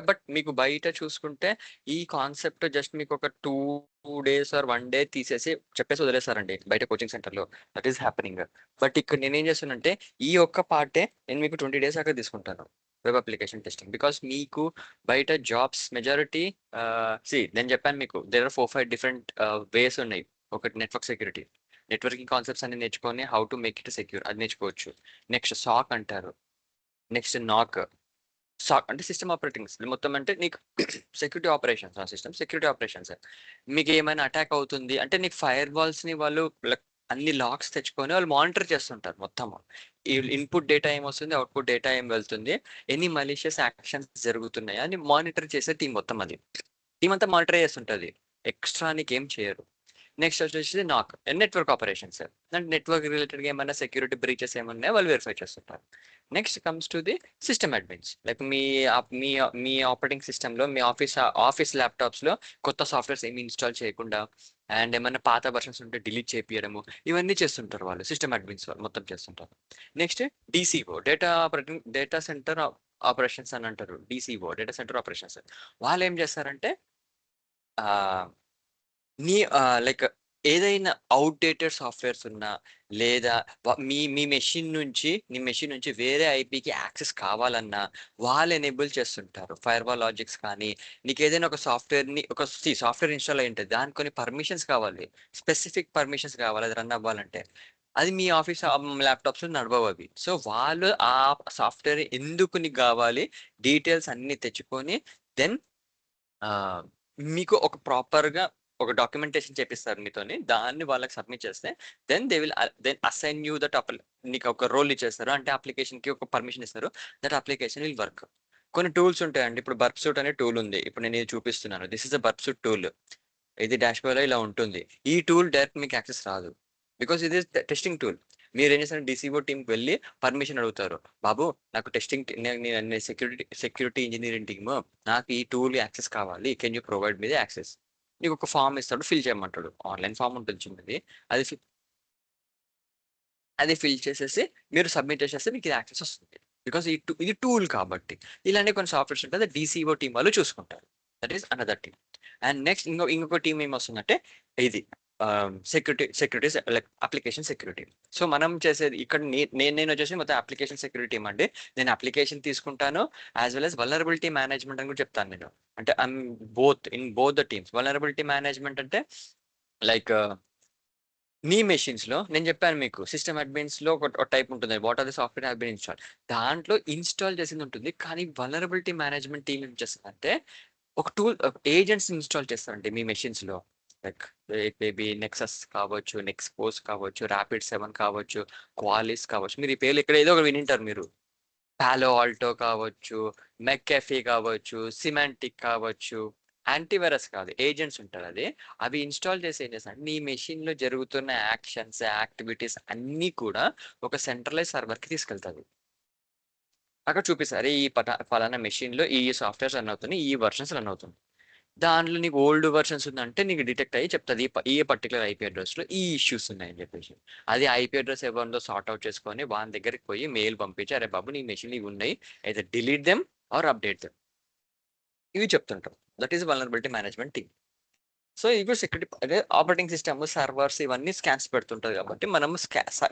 But మీకు బయట చూసుకుంటే ఈ కాన్సెప్ట్ జస్ట్ మీకు ఒక 2 days ఆర్ 1 day తీసేసి చెప్పేసి వదిలేస్తారండి బయట కోచింగ్ సెంటర్లో. That is happening. బట్ ఇక్కడ నేనేం చేస్తానంటే ఈ ఒక్క పార్టే నేను మీకు 20 days దాకా తీసుకుంటాను వెబ్ అప్లికేషన్ టెస్టింగ్. బికాస్ మీకు బయట జాబ్స్ మెజారిటీ నేను చెప్పాను మీకు దేర్ ఆర్ 4-5 డిఫరెంట్ వేస్ ఉన్నాయి. ఒకటి నెట్వర్క్ సెక్యూరిటీ, నెట్వర్కింగ్ కాన్సెప్ట్స్ అన్ని నేర్చుకొని how to make it secure అది నేర్చుకోవచ్చు. నెక్స్ట్ సాక్ అంటారు, నెక్స్ట్ నాక్. సాక్ అంటే సిస్టమ్ ఆపరేటింగ్స్ మొత్తం, అంటే నీకు security operations, system security operations. మీకు ఏమైనా అటాక్ అవుతుంది అంటే నీకు ఫైర్ వాల్స్ ని వాళ్ళు అన్ని లాక్స్ తెచ్చుకొని వాళ్ళు మానిటర్ చేస్తుంటారు మొత్తం. ఈ ఇన్పుట్ డేటా ఏం వస్తుంది, అవుట్పుట్ డేటా ఏం వెళ్తుంది, ఎన్ని మలీషియస్ యాక్షన్స్ జరుగుతున్నాయా అని మానిటర్ చేసే టీం మొత్తం. అది టీం అంతా మానిటర్ చేస్తుంటది, ఎక్స్ట్రా నీకు ఏం చేయరు. నెక్స్ట్ వచ్చేసి నాక్ నెట్వర్క్ ఆపరేషన్స్, అంటే నెట్వర్క్ రిలేటెడ్గా ఏమైనా సెక్యూరిటీ బ్రీచెస్ ఏమన్నా వాళ్ళు వెరిఫై చేస్తుంటారు. Next comes to the system admins, like me me operating సిస్టంలో మీ ఆఫీస్ ల్యాప్టాప్స్లో కొత్త సాఫ్ట్వేర్స్ ఏమి ఇన్స్టాల్ చేయకుండా అండ్ ఏమైనా పాత వర్షన్స్ ఉంటే డిలీట్ చేపియడము, ఇవన్నీ చేస్తుంటారు వాళ్ళు, సిస్టమ్ అడ్మిన్స్ వాళ్ళు మొత్తం చేస్తుంటారు. Next DCO, data centre operations అని అంటారు. DCO, data centre operations. వాళ్ళు ఏం చేస్తారంటే నీ లైక్ ఏదైనా అవుట్డేటెడ్ సాఫ్ట్వేర్స్ ఉన్నా లేదా మీ మీ మెషిన్ నుంచి వేరే ఐపీకి యాక్సెస్ కావాలన్నా వాళ్ళు ఎనేబుల్ చేస్తుంటారు. ఫైర్ వాల్ లాజిక్స్ కానీ నీకు ఏదైనా ఒక సాఫ్ట్వేర్ ఇన్స్టాల్ అయి ఉంటుంది, దానికి కొన్ని పర్మిషన్స్ కావాలి, స్పెసిఫిక్ పర్మిషన్స్ కావాలి అది రన్ అవ్వాలంటే. అది మీ ఆఫీస్ ల్యాప్టాప్స్ లో నడవవు అవి. సో వాళ్ళు ఆ సాఫ్ట్వేర్ ఎందుకు నీకు కావాలి డీటెయిల్స్ అన్ని తెచ్చుకొని దెన్ మీకు ఒక ప్రాపర్గా ఒక డాక్యుమెంటేషన్ చేపిస్తారు మీతోని, దాన్ని వాళ్ళకి సబ్మిట్ చేస్తే దెన్ అసైన్ యూ దట్ నీకు ఒక రోల్ ఇచ్చేస్తారు, అంటే అప్లికేషన్ కి ఒక పర్మిషన్ ఇస్తారు. That application will work. కొన్ని టూల్స్ ఉంటాయండి, ఇప్పుడు బర్ప్ సూట్ అనే టూల్ ఉంది, ఇప్పుడు నేను ఇది చూపిస్తున్నాను. This is a burp suit tool. ఇది డాష్ బోర్డ్ లో ఇలా ఉంటుంది. ఈ టూల్ డైరెక్ట్ మీకు యాక్సెస్ రాదు, బికాస్ ఇది టెస్టింగ్ టూల్. మీరు ఏం చేస్తారు, డిసిఓ టీంకి వెళ్ళి పర్మిషన్ అడుగుతారు, బాబు నాకు టెస్టింగ్ సెక్యూరిటీ ఇంజనీరింగ్ టీమ్ నాకు ఈ టూల్ యాక్సెస్ కావాలి, can you provide me access. నీకు ఒక ఫామ్ ఇస్తాడు, ఫిల్ చేయమంటాడు, ఆన్లైన్ ఫామ్ ఉంటుంది చిన్నది. అది ఫిల్ చేసేసి మీరు సబ్మిట్ చేసేస్తే మీకు ఇది యాక్సెస్ వస్తుంది, బికాస్ ఇది టూల్ కాబట్టి. ఇలానే కొన్ని సాఫ్ట్వేర్స్ ఉంటుంది, డిసిఓ టీం వాళ్ళు చూసుకుంటారు. That is another team. And next ఇంకొక టీం ఏమొస్తుందంటే ఇది security like application security. So మనం చేసేది ఇక్కడ నేను వచ్చేసి మొత్తం అప్లికేషన్ సెక్యూరిటీ టీమ్ అండి. నేను అప్లికేషన్ తీసుకుంటాను as well as vulnerability management అని కూడా చెప్తాను నేను. అంటే I'm both the teams. Vulnerability management అంటే లైక్ మీ మెషిన్స్ లో నేను చెప్పాను మీకు సిస్టమ్ అడ్మిన్స్ లో ఒక టైప్ ఉంటుంది, what are the software have been install, దాంట్లో ఇన్స్టాల్ చేసింది ఉంటుంది. కానీ వల్నరబిలిటీ మేనేజ్మెంట్ టీమ్ ఏం చేస్తుందంటే ఒక టూల్ ఏజెంట్స్ ఇన్స్టాల్ చేస్తారండి మీ మెషిన్స్ లో. లైక్ మేబీ నెక్సస్ కావచ్చు, నెక్స్పోస్ కావచ్చు, Rapid7 కావచ్చు, క్వాలిస్ కావచ్చు, మీరు ఈ పేర్లు ఇక్కడ ఏదో ఒక వినింటారు మీరు. పాలో ఆల్టో కావచ్చు, మెక్కెఫీ కావచ్చు, సిమాంటిక్ కావచ్చు. యాంటీవైరస్ కాదు, ఏజెంట్స్ ఉంటారు. అవి ఇన్స్టాల్ చేసి ఏం చేస్తాను, నీ మెషిన్ లో జరుగుతున్న యాక్షన్స్ యాక్టివిటీస్ అన్నీ కూడా ఒక సెంట్రలైజ్ సర్వర్ కి తీసుకెళ్తారు. అక్కడ చూపిస్తారు ఈ ఫలానా మెషిన్ లో ఈ సాఫ్ట్వేర్స్ రన్ అవుతుంది, ఈ వర్షన్స్ రన్ అవుతుంది. దాంట్లో నీకు ఓల్డ్ వర్షన్స్ ఉందంటే నీకు డిటెక్ట్ అయ్యి చెప్తుంది ఈ పర్టికులర్ ఐపీ అడ్రస్ లో ఈ ఇష్యూస్ ఉన్నాయని చెప్పేసి. అది ఐపీ అడ్రస్ ఎవరిదో సార్ట్ అవుట్ చేసుకొని వాళ్ళ దగ్గరికి పోయి మెయిల్ పంపించి, అరే బాబు నీ మెషిన్ ఇవి ఉన్నాయి, అయితే delete them or update them, ఇవి చెప్తుంటాం. That is vulnerability management team. So ఇవి సెక్యూరిటీ అదే ఆపరేటింగ్ సిస్టమ్ సర్వర్స్ ఇవన్నీ స్కాన్స్ పెడుతుంటారు కాబట్టి మనం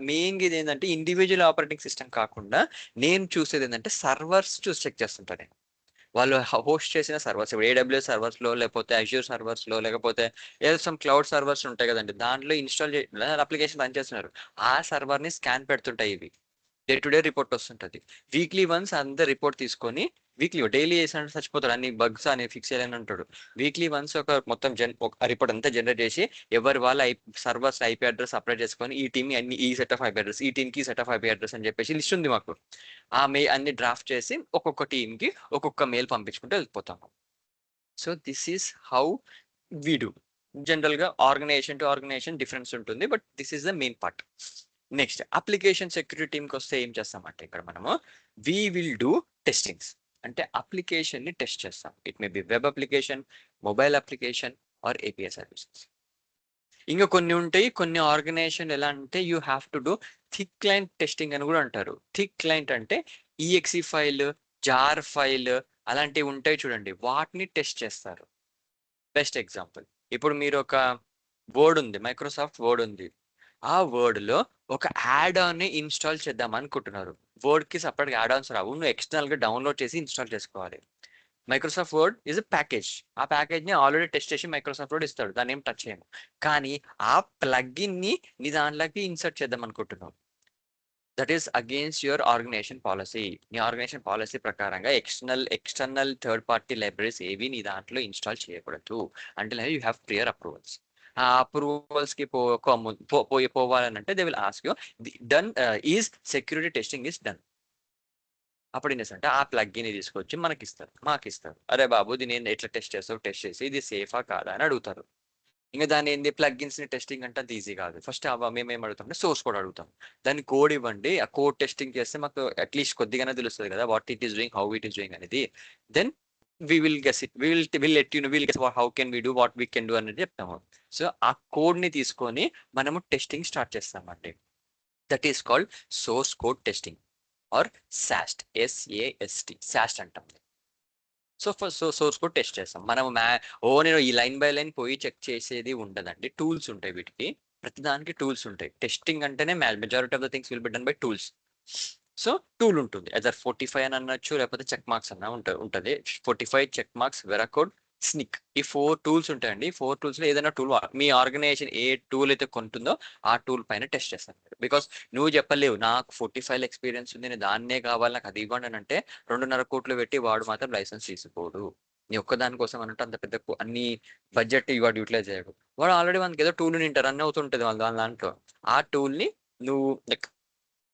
మెయిన్ ఇది ఏంటంటే ఇండివిజువల్ ఆపరేటింగ్ సిస్టమ్ కాకుండా నేను చూసేది ఏంటంటే సర్వర్స్ చూసి చెక్ చేస్తుంటాను. వాళ్ళు హోస్ట్ చేసిన సర్వర్స్, ఇప్పుడు AWS సర్వర్స్ లో లేకపోతే అజ్యూర్ సర్వర్స్ లో లేకపోతే ఏదో సమ్ క్లౌడ్ సర్వర్స్ ఉంటాయి కదండి, దాంట్లో ఇన్స్టాల్ అప్లికేషన్ రన్ చేస్తున్నారు. ఆ సర్వర్ ని స్కాన్ పెడుతుంటాయి ఇవి. డే టు డే రిపోర్ట్ వస్తుంటది. వీక్లీ వన్స్ అందరు రిపోర్ట్ తీసుకొని, డైలీ వేసినట్టు చచ్చిపోతాడు, అన్ని బగ్స్ అని ఫిక్స్ చేయాలని ఉంటాడు. వీక్లీ వన్స్ ఒక మొత్తం ఒక రిపోర్ట్ అంతా జనరేట్ చేసి ఎవరి వాళ్ళ సర్వర్స్ ఐపీ అడ్రస్ అప్లై చేసుకొని ఈ టీమ్ ఈ సెట్ ఆఫ్ ఐపీ అడ్రస్, ఈ టీమ్ కి సెట్ ఆఫ్ ఐపీ అడ్రస్ అని చెప్పేసి లిస్ట్ ఉంది మాకు. ఆ అన్ని డ్రాఫ్ట్ చేసి ఒక్కొక్క టీమ్ కి ఒక్కొక్క మెయిల్ పంపించుకుంటూ వెళ్ళిపోతాము. So this is how we do. General గా ఆర్గనైజేషన్ టు ఆర్గనైజేషన్ డిఫరెన్స్ ఉంటుంది, but this is the main part. Next application security టీమ్కి వస్తే ఏం చేస్తామంటే ఇక్కడ మనము వీ విల్ డూ టెస్టింగ్స్, అంటే అప్లికేషన్ ని టెస్ట్ చేస్తాం. It may be web application, mobile application or API services. ఇంకా కొన్ని ఉంటాయి, కొన్ని ఆర్గనైజేషన్ ఎలా అంటే you have to do thick client testing అని కూడా అంటారు. థిక్ క్లయింట్ అంటే ఈఎక్సి ఫైల్, జార్ ఫైల్, అలాంటివి ఉంటాయి చూడండి, వాటిని టెస్ట్ చేస్తారు. బెస్ట్ ఎగ్జాంపుల్, ఇప్పుడు మీరు ఒక వర్డ్ ఉంది, మైక్రోసాఫ్ట్ వర్డ్ ఉంది, ఆ వర్డ్ లో ఒక యాడ్ ఆన్ ని ఇన్స్టాల్ చేద్దాం అనుకుంటున్నారు. వర్డ్ కి సపరేట్ యాడ్ ఆన్స్ రావు, నువ్వు ఎక్స్టర్నల్ గా డౌన్లోడ్ చేసి ఇన్స్టాల్ చేసుకోవాలి. Microsoft word is a package, ఆ ప్యాకేజ్ ని ఆల్రెడీ టెస్ట్ చేసి మైక్రోసాఫ్ట్ వర్డ్ ఇస్తాడు, దాన్ని ఏం టచ్ చేయము. కానీ ఆ ప్లగ్ఇన్ ని నీ దాంట్లోకి ఇన్సర్ట్ చేద్దాం అనుకుంటున్నావు, that is against your organisation policy. నీ ఆర్గనైజేషన్ పాలసీ ప్రకారంగా ఎక్స్టర్నల్ థర్డ్ పార్టీ లైబ్రరీస్ ఏవి నీ దాంట్లో ఇన్స్టాల్ చేయకూడదు అంటే యూ హ్యావ్ ప్రియర్ అప్రూవల్స్. ఆ అప్రూవల్స్ కి పోవాలనంటే they will ask you done is security testing is done. అప్పుడు ఏం చేస్తారంటే ఆ ప్లగ్గిన్ తీసుకొచ్చి మాకు ఇస్తారు, అరే బాబు దీన్ని ఎట్లా టెస్ట్ చేస్తావు, టెస్ట్ చేసి ఇది సేఫా కాదా అని అడుగుతారు. ఇంకా దాని ఏంది ప్లగ్గిన్స్ ని టెస్టింగ్ అంటే అది ఈజీ కాదు. ఫస్ట్ మేము ఏం అడుగుతాం అంటే సోర్స్ కోడ్ అడుగుతాం, దాన్ని కోడ్ ఇవ్వండి, ఆ కోడ్ టెస్టింగ్ చేస్తే మాకు అట్లీస్ట్ కొద్దిగానే తెలుస్తుంది కదా what it is doing, how it is doing అనేది. Then we will guess it, will let you know, will guess how can we do, what we can do అనేది చెప్తాము. సో ఆ code ని తీసుకొని మనము టెస్టింగ్ స్టార్ట్ చేస్తామండి. That is called source code testing or SAST, SAST అంటాం. So first source code test చేస్తాం మనం. నేను ఈ లైన్ బై లైన్ పోయి చెక్ చేసేది ఉండదండి, టూల్స్ ఉంటాయి వీటికి, ప్రతిదానికి టూల్స్ ఉంటాయి. టెస్టింగ్ అంటేనే majority of the things will be done by tools. So tool ఉంటుంది, ఎదర్ 45 అని అనొచ్చు, లేకపోతే చెక్ మార్క్స్ అన్న ఉంటుంది. 45 చెక్ మార్క్స్, వెరాకోడ్, స్నిక్, ఈ 4 టూల్స్ ఉంటాయండి. 4 టూల్స్ లో ఏదైనా టూల్, మీ ఆర్గనైజేషన్ ఏ టూల్ అయితే కొంటుందో ఆ టూల్ పైన టెస్ట్ చేస్తాను. బికాస్ నువ్వు చెప్పలేవు నాకు 45 ఎక్స్పీరియన్స్ ఉంది, నేను దాన్నే కావాలి, నాకు అది ఇవ్వండి అని అంటే 2.5 కోట్లు పెట్టి వాడు మాత్రం లైసెన్స్ తీసుకోడు. నీ ఒక్కదాని కోసం అన్నట్టు అంత పెద్ద అన్ని బడ్జెట్ వాడు యూటిలైజ్ చేయడు. వాడు ఆల్రెడీ మనకి ఏదో టూల్ నింటారు రన్ అవుతుంటది వాళ్ళ దాంట్లో, ఆ టూల్ ని నువ్వు లైక్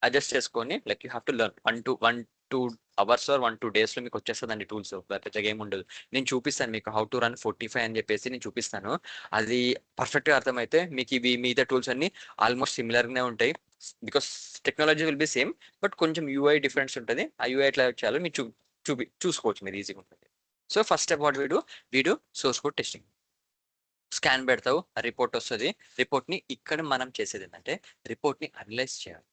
అడ్జస్ట్ చేసుకొని like you have to learn 1-2 hours or 1-2 days లో మీకు వచ్చేస్తుందండి టూల్స్, పెద్దగా ఏమి ఉండదు. నేను చూపిస్తాను మీకు హౌ టు రన్ 45 అని చెప్పేసి నేను చూపిస్తాను. అది పర్ఫెక్ట్ గా అర్థమైతే మీకు ఇవి మిగతా టూల్స్ అన్ని ఆల్మోస్ట్ సిమిలర్ గానే ఉంటాయి. Because technology will be same, but కొంచెం యూఐ డిఫరెన్స్ ఉంటుంది. ఆ యూఐ ఎట్లా చేయాలో మీరు చూసుకోవచ్చు, మీరు ఈజీగా ఉంటుంది. సో ఫస్ట్ స్టెప్ వాట్ వీడు సోర్స్ కోడ్ టెస్టింగ్. స్కాన్ పెడతావు, ఆ రిపోర్ట్ వస్తుంది. రిపోర్ట్ ని ఇక్కడ మనం చేసేది ఏంటంటే రిపోర్ట్ ని అనలైజ్ చేయాలి.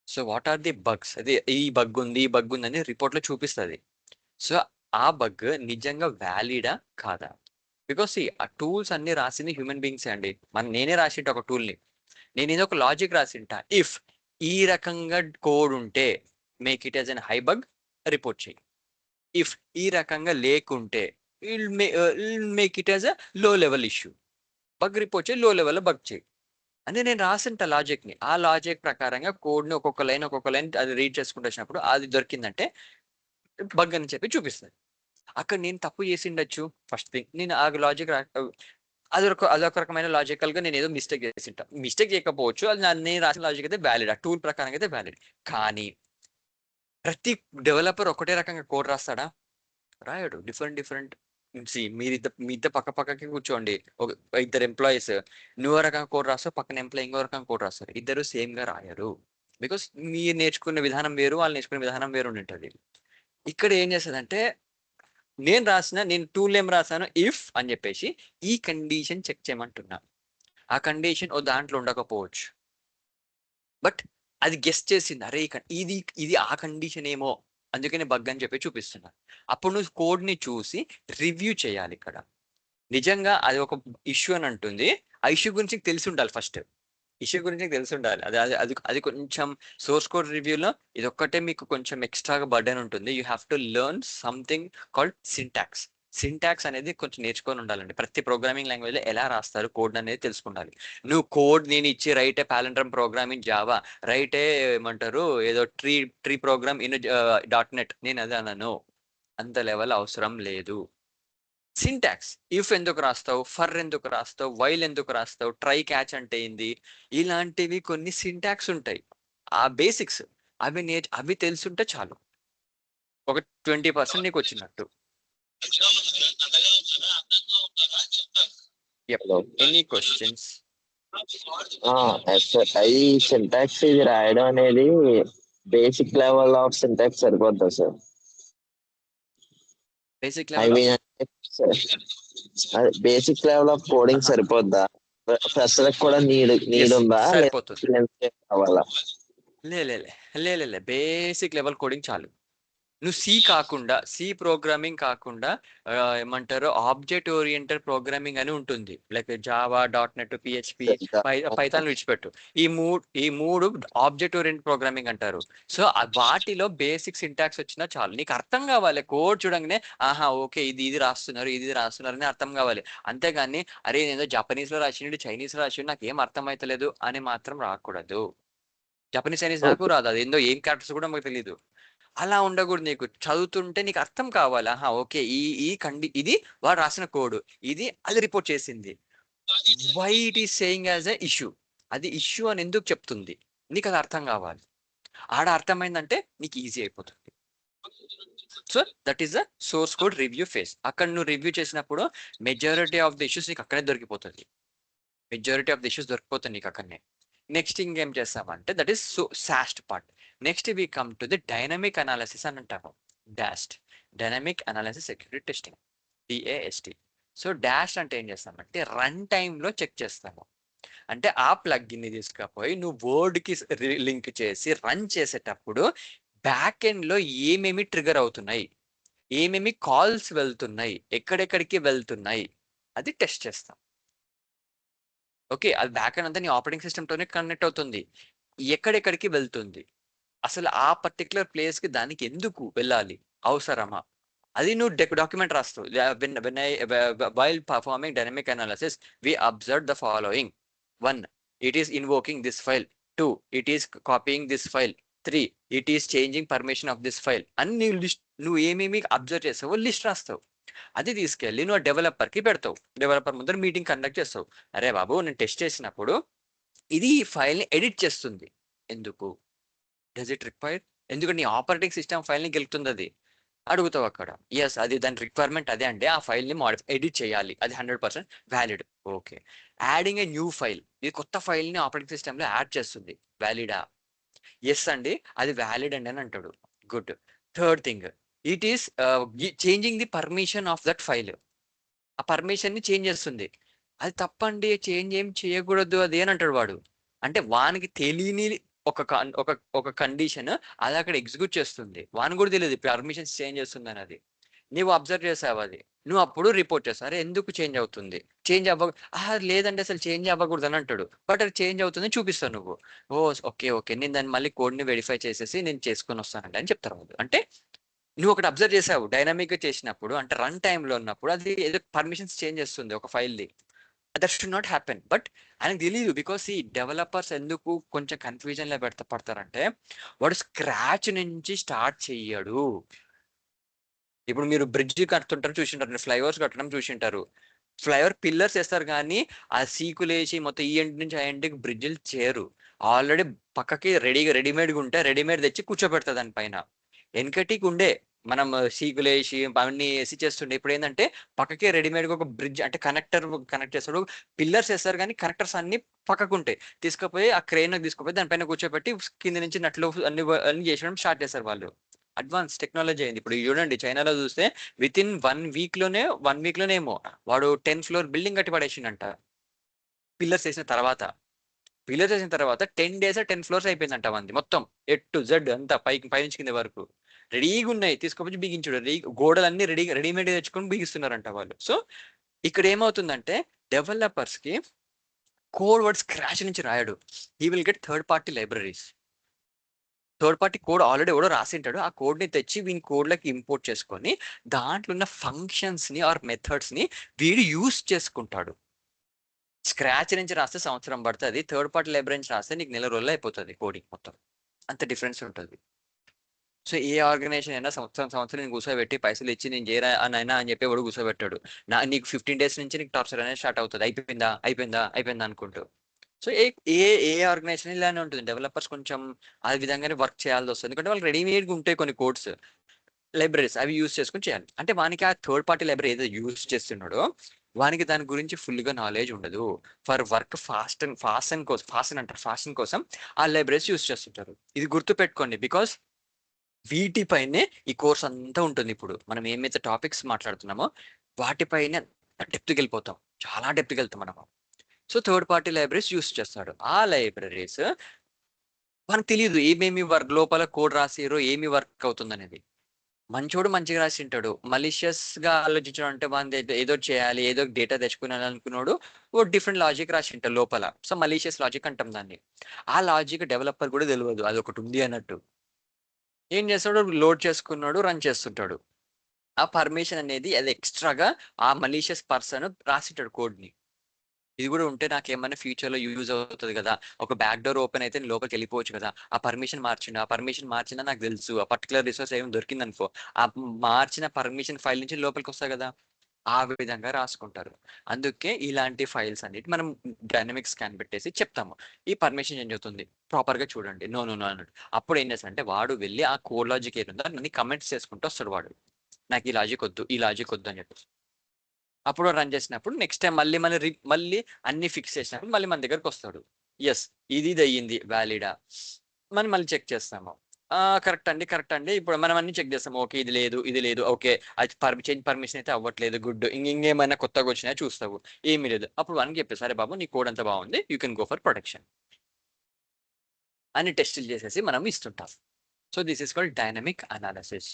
So what are the bugs, అదే ఈ బగ్ ఉంది అని రిపోర్ట్ లో చూపిస్తుంది. సో ఆ బగ్ నిజంగా వ్యాలిడా కాదా, బికాస్ ఆ టూల్స్ అన్ని రాసింది హ్యూమన్ బీయింగ్స్ అండి. నేనే రాసింట ఒక టూల్ ని, నేను ఏదో ఒక లాజిక్ రాసింట, ఇఫ్ ఈ రకంగా కోడ్ ఉంటే make it as an high bug, report చేయి. ఇఫ్ ఈ రకంగా లేకుంటే మేక్ ఇట్ యాజ్ అ లో లెవెల్ ఇష్యూ, బగ్ రిపోర్ట్ చేయి, లో లెవెల్ బగ్ చేయి అంటే నేను రాసింట లాజిక్ ని. ఆ లాజిక్ ప్రకారంగా కోడ్ ని ఒక్కొక్క లైన్ అది రీడ్ చేసుకుంటూ వచ్చినప్పుడు అది దొరికిందంటే బగ్ అని చెప్పి చూపిస్తుంది. అక్కడ నేను తప్పు చేసి ఉండొచ్చు. ఫస్ట్ థింగ్, నేను ఆ లాజిక్ అదొక రకమైన లాజికల్ గా నేను ఏదో మిస్టేక్ చేసింటా. మిస్టేక్ చేయకపోవచ్చు, అది నేను రాసిన లాజిక్ అయితే వ్యాలిడ్, ఆ టూల్ ప్రకారం అయితే వ్యాలిడ్. కానీ ప్రతి డెవలపర్ ఒకటే రకంగా కోడ్ రాస్తాడా? రాయడు. డిఫరెంట్ మీ ఇద్దరు పక్క పక్కకి కూర్చోండి, ఇద్దరు ఎంప్లాయీస్, నువ్వు రకంగా కోడ్ రాస్తావు, పక్కన ఎంప్లాయీ ఇంకో రకంగా కోడ్ రాస్తారు, ఇద్దరు సేమ్ గా రాయరు. బికాస్ మీరు నేర్చుకునే విధానం వేరు, వాళ్ళు నేర్చుకునే విధానం వేరు ఉంటుంది. ఇక్కడ ఏం చేస్తుందంటే నేను టూల్ ఏం రాసాను, ఇఫ్ అని చెప్పేసి ఈ కండిషన్ చెక్ చేయమంటున్నా. ఆ కండిషన్ ఓ దాంట్లో ఉండకపోవచ్చు, బట్ అది గెస్ట్ చేసింది, అరే ఇది ఆ కండిషన్ ఏమో, అందుకనే బగ్ అని చెప్పి చూపిస్తున్నా. అప్పుడు నువ్వు కోడ్ ని చూసి రివ్యూ చేయాలి. ఇక్కడ నిజంగా అది ఒక ఇష్యూ అని అంటుంది, ఆ ఇష్యూ గురించి తెలిసి ఉండాలి. ఫస్ట్ ఇష్యూ గురించి తెలిసి ఉండాలి. అది అది అది అది కొంచెం సోర్స్ కోడ్ రివ్యూలో ఇది ఒక్కటే మీకు కొంచెం ఎక్స్ట్రాగా బర్డెన్ ఉంటుంది. You have to learn something called syntax అనేది కొంచెం నేర్చుకొని ఉండాలండి. ప్రతి ప్రోగ్రామింగ్ లాంగ్వేజ్ లో ఎలా రాస్తారు కోడ్ అనేది తెలుసుకుండాలి. నువ్వు కోడ్ నేను ఇచ్చి రైటే పాలెండ్రమ్ ప్రోగ్రామ్ ఇన్ జావా, రైటే ఏమంటారు ఏదో ట్రీ ప్రోగ్రామ్ ఇన్ .NET, నేను అదే అన్నాను. అంత లెవెల్ అవసరం లేదు. సింటాక్స్, ఇఫ్ ఎందుకు రాస్తావు, ఫర్ ఎందుకు రాస్తావు, వైల్ ఎందుకు రాస్తావు, ట్రై క్యాచ్ అంటే ఏంది, ఇలాంటివి కొన్ని సింటాక్స్ ఉంటాయి. ఆ బేసిక్స్ అవి తెలుసుంటే చాలు, ఒక 20% నీకు వచ్చినట్టు. Any questions? ఈ సింటాక్స్ ఇది రాయడం అనేది బేసిక్ లెవెల్ ఆఫ్ సింటాక్స్ సరిపోద్దా sir? Basic I level mean basic level of coding సరిపోద్దా? ఫ్రెషర్లకు కూడా నీడ్ ఉందా, సరిపోతుంది. కావాలా? లే బేసిక్ లెవెల్ కోడింగ్ చాలు. నువ్వు సి ప్రోగ్రామింగ్ కాకుండా ఏమంటారు ఆబ్జెక్ట్ ఓరియంటెడ్ ప్రోగ్రామింగ్ అని ఉంటుంది. Like Java, .NET, PHP, Python విడిచిపెట్టు. ఈ మూడు ఆబ్జెక్ట్ ఓరియంటెడ్ ప్రోగ్రామింగ్ అంటారు. సో వాటిలో బేసిక్ సింటాక్స్ వచ్చినా చాలు, నీకు అర్థం కావాలి. కోడ్ చూడంగానే ఆహా ఓకే ఇది రాస్తున్నారు అని అర్థం కావాలి. అంతేగాని అరే నేను జపనీస్ లో రాసిండు, చైనీస్ లో రాసిండు, నాకు ఏం అర్థం అవుతలేదు అని మాత్రం రాకూడదు. జపనీస్ చైనీస్ నాకు రాదు, అది ఏందో ఏం క్యారెక్టర్స్ కూడా మాకు తెలియదు. అలా ఉండకూడదు. నీకు చదువుతుంటే నీకు అర్థం కావాలి. ఆహా ఓకే ఇది వాడు రాసిన కోడ్, అది రిపోర్ట్ చేసింది. Why it is saying as a issue, అది ఇష్యూ అని ఎందుకు చెప్తుంది, నీకు అది అర్థం కావాలి. ఆడ అర్థమైందంటే నీకు ఈజీ అయిపోతుంది. So that is the source code review face. అక్కడ నువ్వు రివ్యూ చేసినప్పుడు మెజారిటీ ఆఫ్ ద ఇష్యూస్ నీకు అక్కడే దొరికిపోతుంది. నీకు అక్కడనే. నెక్స్ట్ ఇంకేం చేస్తామంటే that is SAST part. Next we come to the dynamic analysis అని అంటాము. Dynamic analysis security testing, DAST. So DAST అంటే ఏం చేస్తామంటే రన్ టైంలో చెక్ చేస్తాము. అంటే ఆ ప్లగ్గిన్ ని తీసుకుపోయి నువ్వు వర్డ్కి లింక్ చేసి రన్ చేసేటప్పుడు బ్యాక్ ఎండ్ లో ఏమేమి ట్రిగర్ అవుతున్నాయి, ఏమేమి కాల్స్ వెళ్తున్నాయి, ఎక్కడెక్కడికి వెళ్తున్నాయి, అది టెస్ట్ చేస్తాం. ఓకే, అది బ్యాక్ ఎండ్ అంతా నీ ఆపరేటింగ్ సిస్టమ్తోనే కనెక్ట్ అవుతుంది. ఎక్కడెక్కడికి వెళ్తుంది, అసలు ఆ పర్టికులర్ ప్లేస్కి దానికి ఎందుకు వెళ్ళాలి, అవసరమా, అది నువ్వు డాక్యుమెంట్ రాస్తావు. While performing dynamic analysis we observe the following: 1, it is invoking this file. 2, it is copying this file. 3, it is changing permission of this file. అన్ని లిస్ట్ నువ్వు ఏమేమి అబ్జర్వ్ చేస్తావో లిస్ట్ రాస్తావు. అది తీసుకెళ్ళి నువ్వు డెవలపర్కి పెడతావు. డెవలపర్ ముందర మీటింగ్ కండక్ట్ చేస్తావు. అరే బాబు నేను టెస్ట్ చేసినప్పుడు ఇది ఈ ఫైల్ని ఎడిట్ చేస్తుంది, ఎందుకు, డస్ ఇట్ రిక్వైర్, ఎందుకంటే నీ ఆపరేటింగ్ సిస్టమ్ ఫైల్ని గెలుపుతుంది, అది అడుగుతావు అక్కడ. ఎస్, అది దాని రిక్వైర్మెంట్ అదే అంటే ఆ ఫైల్ని ఎడిట్ చేయాలి, అది 100% valid. Okay, adding a new file, ఇది కొత్త ఫైల్ని ఆపరేటింగ్ సిస్టంలో యాడ్ చేస్తుంది, వ్యాలిడా, ఎస్ అండి అది వ్యాలిడ్ అండి అని అంటాడు. Good. Third thing, it is changing the permission of that file, ఆ పర్మిషన్ ని చేంజ్ చేస్తుంది, అది తప్పండి చేంజ్ ఏం చేయకూడదు అది అని అంటాడు వాడు. అంటే వానికి తెలియని ఒక కండిషన్ అది అక్కడ ఎగ్జిక్యూట్ చేస్తుంది, వానికి కూడా తెలియదు పర్మిషన్స్ చేంజ్ చేస్తుంది అని. అది నువ్వు అబ్జర్వ్ చేసావు, అది నువ్వు అప్పుడు రిపోర్ట్ చేస్తావు. అరే ఎందుకు చేంజ్ అవుతుంది, చేంజ్ లేదంటే అసలు చేంజ్ అవ్వకూడదు అని అంటాడు. బట్ అది చేంజ్ అవుతుంది చూపిస్తావు నువ్వు. ఓకే నేను దాన్ని మళ్ళీ కోడ్ని వెరిఫై చేసేసి నేను చేసుకొని వస్తానండి అని చెప్తారు వాళ్ళు. అంటే నువ్వు ఒకటి అబ్జర్వ్ చేసావు, డైనమిక్ గా చేసినప్పుడు అంటే రన్ టైంలో ఉన్నప్పుడు అది ఏదో పర్మిషన్స్ చేంజ్ చేస్తుంది ఒక ఫైల్ది. That should not happen. But ఆయనకు తెలియదు. బికాస్ ఈ డెవలపర్స్ ఎందుకు కొంచెం కన్ఫ్యూజన్ లో పడతారంటే వాడు స్క్రాచ్ నుంచి స్టార్ట్ చెయ్యడు. ఇప్పుడు మీరు బ్రిడ్జ్ కడుతుంటారు చూసింటారు, ఫ్లైఓవర్స్ కట్టడం చూసింటారు. ఫ్లైఓవర్ పిల్లర్స్ వేస్తారు కానీ ఆ సీకులేసి మొత్తం ఈ ఎండ్ నుంచి ఆ ఎండ్కి బ్రిడ్జిలు చేయరు. ఆల్రెడీ పక్కకి రెడీమేడ్గా ఉంటే రెడీమేడ్ తెచ్చి కూర్చోబెడతా దానిపైన. వెనకటికి ఉండే మనం సీకులేసి అవన్నీ వేసి చేస్తుండే. ఇప్పుడు ఏంటంటే పక్కకే రెడీమేడ్గా ఒక బ్రిడ్జ్ అంటే కనెక్ట్ చేస్తాడు. పిల్లర్స్ వేస్తారు కానీ కనెక్టర్స్ అన్ని పక్కకు ఉంటాయి. తీసుకుపోయి ఆ క్రెయిన్ తీసుకుపోయి దానిపైన కూర్చోబెట్టి కింద నుంచి నట్లు అన్ని చేసడం స్టార్ట్ చేస్తారు వాళ్ళు. అడ్వాన్స్ టెక్నాలజీ అయింది. ఇప్పుడు చూడండి చైనాలో చూస్తే విత్ ఇన్ 1 వీక్ లోనే ఏమో వాడు 10 ఫ్లోర్ బిల్డింగ్ కట్టి పడేసిండంట. పిల్లర్స్ వేసిన తర్వాత 10 days 10 ఫ్లోర్స్ అయిపోయిందంట మంది మొత్తం A to Z అంతా పై నుంచి కింద వరకు రెడీగా ఉన్నాయి. తీసుకొచ్చి బిగించుడు, గోడలన్నీ రెడీమేడ్ తెచ్చుకొని బిగిస్తున్నారంట వాళ్ళు. సో ఇక్కడ ఏమవుతుందంటే డెవలపర్స్ కి కోడ్ వర్డ్ స్క్రాచ్ నుంచి రాయడు. He will get third party libraries. Third party code already ఎవడో రాసింటాడు, ఆ కోడ్ని తెచ్చి వీని కోడ్లకి ఇంపోర్ట్ చేసుకొని దాంట్లో ఉన్న ఫంక్షన్స్ని ఆర్ మెథడ్స్ని వీడు యూస్ చేసుకుంటాడు. స్క్రాచ్ నుంచి రాస్తే సంవత్సరం పడుతుంది, థర్డ్ పార్టీ లైబ్రరీ నుంచి రాస్తే నీకు నెల రోజులు అయిపోతుంది కోడింగ్ మొత్తం. అంత డిఫరెన్స్ ఉంటుంది. సో ఏ ఆర్గనైజేషన్ అయినా సంవత్సరం నేను కూర్చోబెట్టి పైసలు ఇచ్చి నేను చేయరా అని చెప్పి ఎవడు కూర్చోబెట్టాడు. నీకు 15 days నుంచి నీకు టార్చర్ అనేది స్టార్ట్ అవుతుంది. అయిపోయిందా అనుకుంటూ. సో ఏ ఆర్గనైజేషన్ ఇలానే ఉంటుంది. డెవలపర్స్ కొంచెం ఆ విధంగానే వర్క్ చేయాల్సి వస్తుంది. ఎందుకంటే వాళ్ళు రెడీమేడ్గా ఉంటాయి కొన్ని కోడ్స్, లైబ్రరీస్, అవి యూజ్ చేసుకుని చేయాలి. అంటే వానికి ఆ థర్డ్ పార్టీ లైబ్రరీ ఏదో యూజ్ చేస్తున్నాడో వానికి దాని గురించి ఫుల్గా నాలెడ్జ్ ఉండదు. ఫర్ వర్క్ ఫాషన్ కోసం ఆ లైబ్రరీస్ యూజ్ చేస్తుంటారు. ఇది గుర్తు పెట్టుకోండి. బికాస్ వీటిపైనే ఈ కోర్స్ అంతా ఉంటుంది. ఇప్పుడు మనం ఏమైతే టాపిక్స్ మాట్లాడుతున్నామో వాటిపైనే డెప్త్కి వెళ్ళిపోతాం, చాలా డెప్త్కి వెళ్తాం మనము. So third party libraries use చేస్తాడు. ఆ లైబ్రరీస్ మనకు తెలియదు ఏమేమి వర్క్ లోపల కోడ్ రాసారో ఏమి వర్క్ అవుతుంది అనేది. మంచోడు మంచిగా రాసింటాడు. మలీషియస్‌గా ఆలోచించడం అంటే వానిది ఏదో చేయాలి, ఏదో డేటా తెచ్చుకోవాలి అనుకున్నోడు ఓ డిఫరెంట్ లాజిక్ రాసింటాడు లోపల. సో, మలీషియస్ లాజిక్ అంటాం దాన్ని. ఆ లాజిక్ డెవలపర్ కూడా తెలవదు అదొకటి ఉంది అన్నట్టు. ఏం చేస్తాడు లోడ్ చేసుకున్నాడు, రన్ చేస్తుంటాడు. ఆ పర్మిషన్ అనేది అది ఎక్స్‌ట్రా‌గా ఆ మలీషియస్ పర్సన్ రాసింటాడు కోడ్‌ని. ఇది కూడా ఉంటే నాకేమన్నా ఫ్యూచర్‌లో యూజ్ అవుతది కదా! ఒక బ్యాక్ డోర్ ఓపెన్ అయితే నేను లోపలికెళ్ళిపోవచ్చు కదా! ఆ పర్మిషన్ మార్చిండు. ఆ పర్మిషన్ మార్చిందని నాకు తెలుసు. ఆ పర్టిక్యులర్ రిసోర్స్ ఏమైనా దొరికిందనుకో, ఆ మార్చిన పర్మిషన్ ఫైల్ నుంచి లోపలికొస్తా కదా! ఆ విధంగా రాసుకుంటారు. అందుకే ఇలాంటి ఫైల్స్ అన్నిటి మనం డైనమిక్ స్కాన్ పెట్టేసి చెప్తాము. ఈ పర్మిషన్ చేంజ్ అవుతుంది. ప్రాపర్‌గా చూడండి. నో, నో, నో అన్నట్టు. అప్పుడు ఏం చేస్తాడంటే వాడు వెళ్లి ఆ కోడ్ లాజిక్ ఏదుందో అన్ని కమెంట్స్ చేసుకుంటూ వస్తాడు వాడు. నాకు ఈ లాజిక్ వద్దు, ఈ లాజిక్ వద్దు అని చెప్పేసి. అప్పుడు రన్ చేసినప్పుడు నెక్స్ట్ టైమ్ మళ్ళీ అన్ని ఫిక్స్ చేసినప్పుడు మళ్ళీ మన దగ్గరకొస్తాడు. యెస్. ఇది అయ్యింది వ్యాలిడా? మనం మళ్ళీ చెక్ చేస్తాము. కరెక్ట్ అండి. ఇప్పుడు మనం అన్ని చెక్ చేస్తాం. ఓకే. ఇది లేదు. ఓకే. అది చేంజ్ పర్మిషన్ అయితే అవ్వట్లేదు. గుడ్. ఇంకేమైనా కొత్తగొచ్చినాయా చూస్తావు. ఏమీ లేదు. అప్పుడు వానికి చెప్పేసి, "అరే బాబు నీ కోడ్ అంతా బాగుంది. You can go for protection" అని టెస్టులు చేసేసి మనం ఇస్తుంటాం. So, this is called dynamic analysis.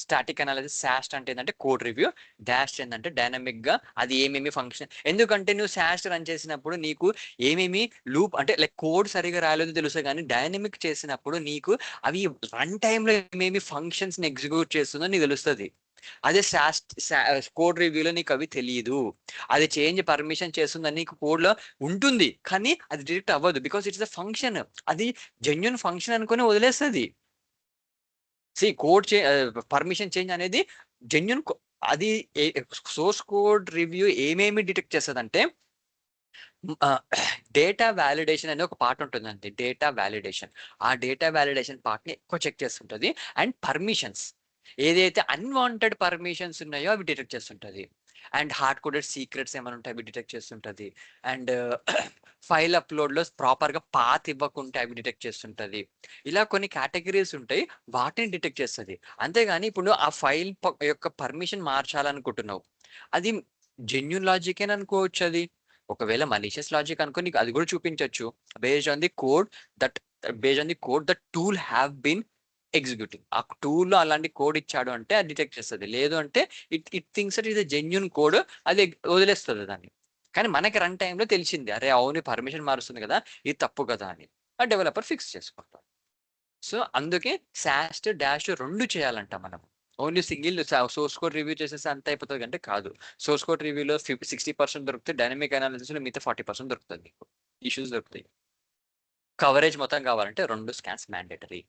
Static analysis SAST అంటే ఏంటంటే కోడ్ రివ్యూ. డాష్ ఏంటంటే డైనమిక్ గా అది ఏమేమి ఫంక్షన్, ఎందుకంటే నువ్వు సాస్ట్ రన్ చేసినప్పుడు నీకు ఏమేమి లూప్ అంటే లైక్ కోడ్ సరిగా రాలేదో తెలుసు కానీ డైనమిక్ చేసినప్పుడు నీకు అవి రన్ టైమ్ లో ఏమేమి ఫంక్షన్స్ ని ఎగ్జిక్యూట్ చేస్తుందో నీకు తెలుస్తుంది. అదే కోడ్ రివ్యూలో నీకు అవి తెలియదు. అది చేంజ్ పర్మిషన్ చేస్తుందని నీకు కోడ్ లో ఉంటుంది కానీ అది డిటెక్ట్ అవ్వదు. Because it's a function. అది జెన్యున్ ఫంక్షన్ అనుకుని వదిలేస్తుంది. కోడ్ పర్మిషన్ చేంజ్ అనేది జెన్యున్. అది సోర్స్ కోడ్ రివ్యూ ఏమేమి డిటెక్ట్ చేస్తుందంటే డేటా వ్యాలిడేషన్ అనే ఒక పార్ట్ ఉంటుందండి. Data validation. ఆ డేటా వ్యాలిడేషన్ పార్ట్ ని ఎక్కువ చెక్ చేస్తుంటది. అండ్ పర్మిషన్స్ ఏదైతే అన్వాంటెడ్ పర్మిషన్స్ ఉన్నాయో అవి డిటెక్ట్ చేస్తుంటది. అండ్ హార్డ్ కోడెడ్ సీక్రెట్స్ ఏమైనా ఉంటాయి అవి డిటెక్ట్ చేస్తుంటది. అండ్ ఫైల్ అప్లోడ్ లో ప్రాపర్ గా పాత్ ఇవ్వకుంటే అవి డిటెక్ట్ చేస్తుంటది. ఇలా కొన్ని కేటగిరీస్ ఉంటాయి, వాటిని డిటెక్ట్ చేస్తుంది. అంతేగాని ఇప్పుడు ఆ ఫైల్ యొక్క పర్మిషన్ మార్చాలనుకుంటున్నావు, అది జెన్యున్ లాజిక్ అనుకోవచ్చు. అది ఒకవేళ మలీషియస్ లాజిక్ అనుకో నీకు అది కూడా చూపించొచ్చు. Based on the code that that tool have been executing. ఆ టూల్ లో అలాంటి కోడ్ ఇచ్చాడు అంటే అది డిటెక్ట్ చేస్తుంది. లేదు అంటే ఇట్ థింక్స్ దట్ ఇది జెన్యున్ కోడ్, అది వదిలేస్తుంది దాన్ని. కానీ మనకి రన్ టైంలో తెలిసింది, అరే అవును పర్మిషన్ మారుస్తుంది కదా, ఇది తప్పు కదా అని ఆ డెవలపర్ ఫిక్స్ చేసుకుంటాం. సో అందుకే సాస్ట్ డాష్ రెండు చేయాలంట మనం. Only single source code review చేసేసి అంత అయిపోతుంది అంటే కాదు. సోర్స్ కోడ్ రివ్యూలో 60% దొరుకుతుంది, డైనమిక్ అనాలిసిస్ లో మిగతా 40% దొరుకుతుంది. మీకు ఇష్యూస్ దొరుకుతాయి. కవరేజ్ మొత్తం కావాలంటే రెండు scans mandatory.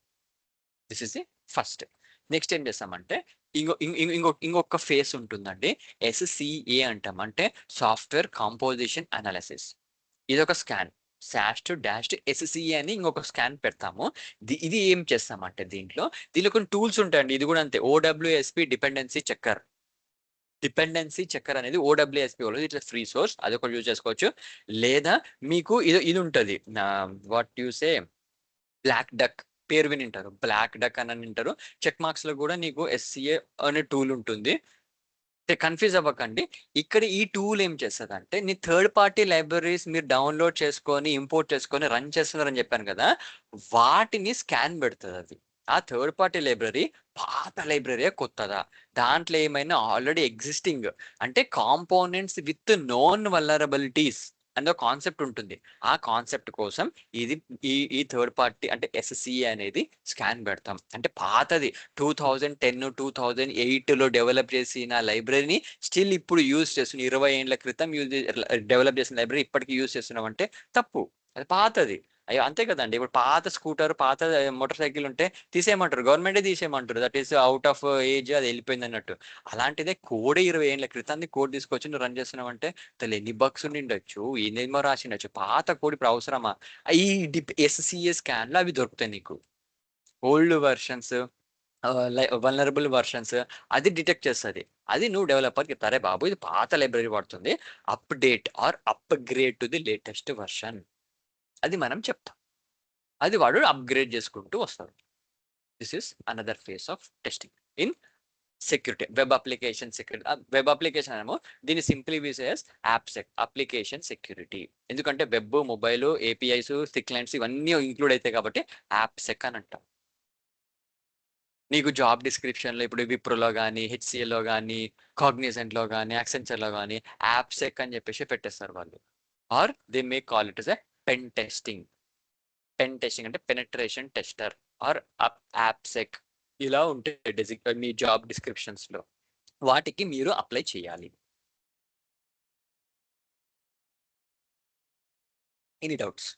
This is the first. Next ఏం చేస్తామంటే ఇంకొక ఫేస్ ఉంటుందండి. SCA అంటాం. అంటే సాఫ్ట్వేర్ కాంపోజిషన్ అనాలిసిస్. ఇదొక స్కాన్. సాస్ట్ డాష్ SCA అని ఇంకొక స్కాన్ పెడతాము. ఇది ఏం చేస్తామంటే దీంట్లో కొన్ని టూల్స్ ఉంటాయండి. ఇది కూడా అంతే. OWSP డిపెండెన్సీ చెక్కర్ అనేది OWSP వాళ్ళది. ఇట్లా ఫ్రీ సోర్స్, అది ఒకటి యూజ్ చేసుకోవచ్చు. లేదా మీకు ఇది ఉంటది. What you say black duck పేరు వినింటారు. బ్లాక్ డక్ అని వింటారు. చెక్ మార్క్స్ లో కూడా నీకు SCA అనే టూల్ ఉంటుంది. కన్ఫ్యూజ్ అవ్వకండి. ఇక్కడ ఈ టూల్ ఏం చేస్తదంటే నీ థర్డ్ పార్టీ లైబ్రరీస్ మీరు డౌన్లోడ్ చేసుకొని, ఇంపోర్ట్ చేసుకొని రన్ చేస్తున్నారని చెప్పాను కదా! వాటిని స్కాన్ పెడుతది అది. ఆ థర్డ్ పార్టీ లైబ్రరీ పాత లైబ్రరీయా? కొత్తదా? దాంట్లో ఏమైనా ఆల్రెడీ ఎగ్జిస్టింగ్ అంటే కాంపోనెంట్స్ విత్ నోన్ వల్నరబిలిటీస్ అనే ఒక కాన్సెప్ట్ ఉంటుంది. ఆ కాన్సెప్ట్ కోసం ఇది ఈ థర్డ్ పార్టీ అంటే SCA అనేది స్కాన్ పెడతాం. అంటే పాతది 2010, 2008లో డెవలప్ చేసిన లైబ్రరీని స్టిల్ ఇప్పుడు యూజ్ చేస్తున్న 20 ఏండ్ల క్రితం డెవలప్ చేసిన లైబ్రరీ ఇప్పటికి యూజ్ చేస్తున్నాం అంటే తప్పు. అది పాతది. అయ్యో అంతే కదండి. ఇప్పుడు పాత స్కూటర్, పాత మోటార్ సైకిల్ ఉంటే తీసేయమంటారు. గవర్నమెంటే తీసేయమంటారు. That is out of age, అది వెళ్ళిపోయింది అన్నట్టు. అలాంటిదే కోడే 20 ఏండ్ల క్రితాన్ని కోడ్ తీసుకొచ్చి నువ్వు రన్ చేస్తున్నావు అంటే అసలు ఎన్ని బగ్స్ ఉండిండొచ్చు, ఏమేమో రాసిండొచ్చు. పాత కోడ్ ఇప్పుడు అవసరమా? ఈ SCA స్కాన్ లో అవి దొరుకుతాయి నీకు. ఓల్డ్ వెర్షన్స్, వల్నరబుల్ వెర్షన్స్ అది డిటెక్ట్ చేస్తుంది. అది నువ్వు డెవలపర్కి చెప్తా, అరే బాబు ఇది పాత లైబ్రరీ వాడుతుంది, update are upgrade to the latest version. అది మనం చెప్తాం. అది వాడు అప్గ్రేడ్ చేసుకుంటూ వస్తాడు. This is another face of testing in security. Web application security. Web application ఏమో దీన్ని సింప్లీ యూజ్ అప్లికేషన్ సెక్యూరిటీ. ఎందుకంటే వెబ్, మొబైల్, APIs, క్లయింట్స్ ఇవన్నీ ఇంక్లూడ్ అవుతాయి కాబట్టి యాప్ సెక్ అని అంటాం. నీకు జాబ్ డిస్క్రిప్షన్లో ఇప్పుడు విప్రోలో కానీ హెచ్సిఎల్లో కానీ కాగ్నిజెంట్లో కానీ యాక్సెంచర్లో కానీ యాప్సెక్ అని చెప్పేసి పెట్టేస్తారు వాళ్ళు. Or they may call it is a pen testing. Pen testing అంటే పెనట్రేషన్ టెస్టర్ ఆర్ యాప్సెక్ ఇలా ఉంటాయి మీ జాబ్ డిస్క్రిప్షన్స్లో. వాటికి మీరు అప్లై చేయాలి. Any doubts?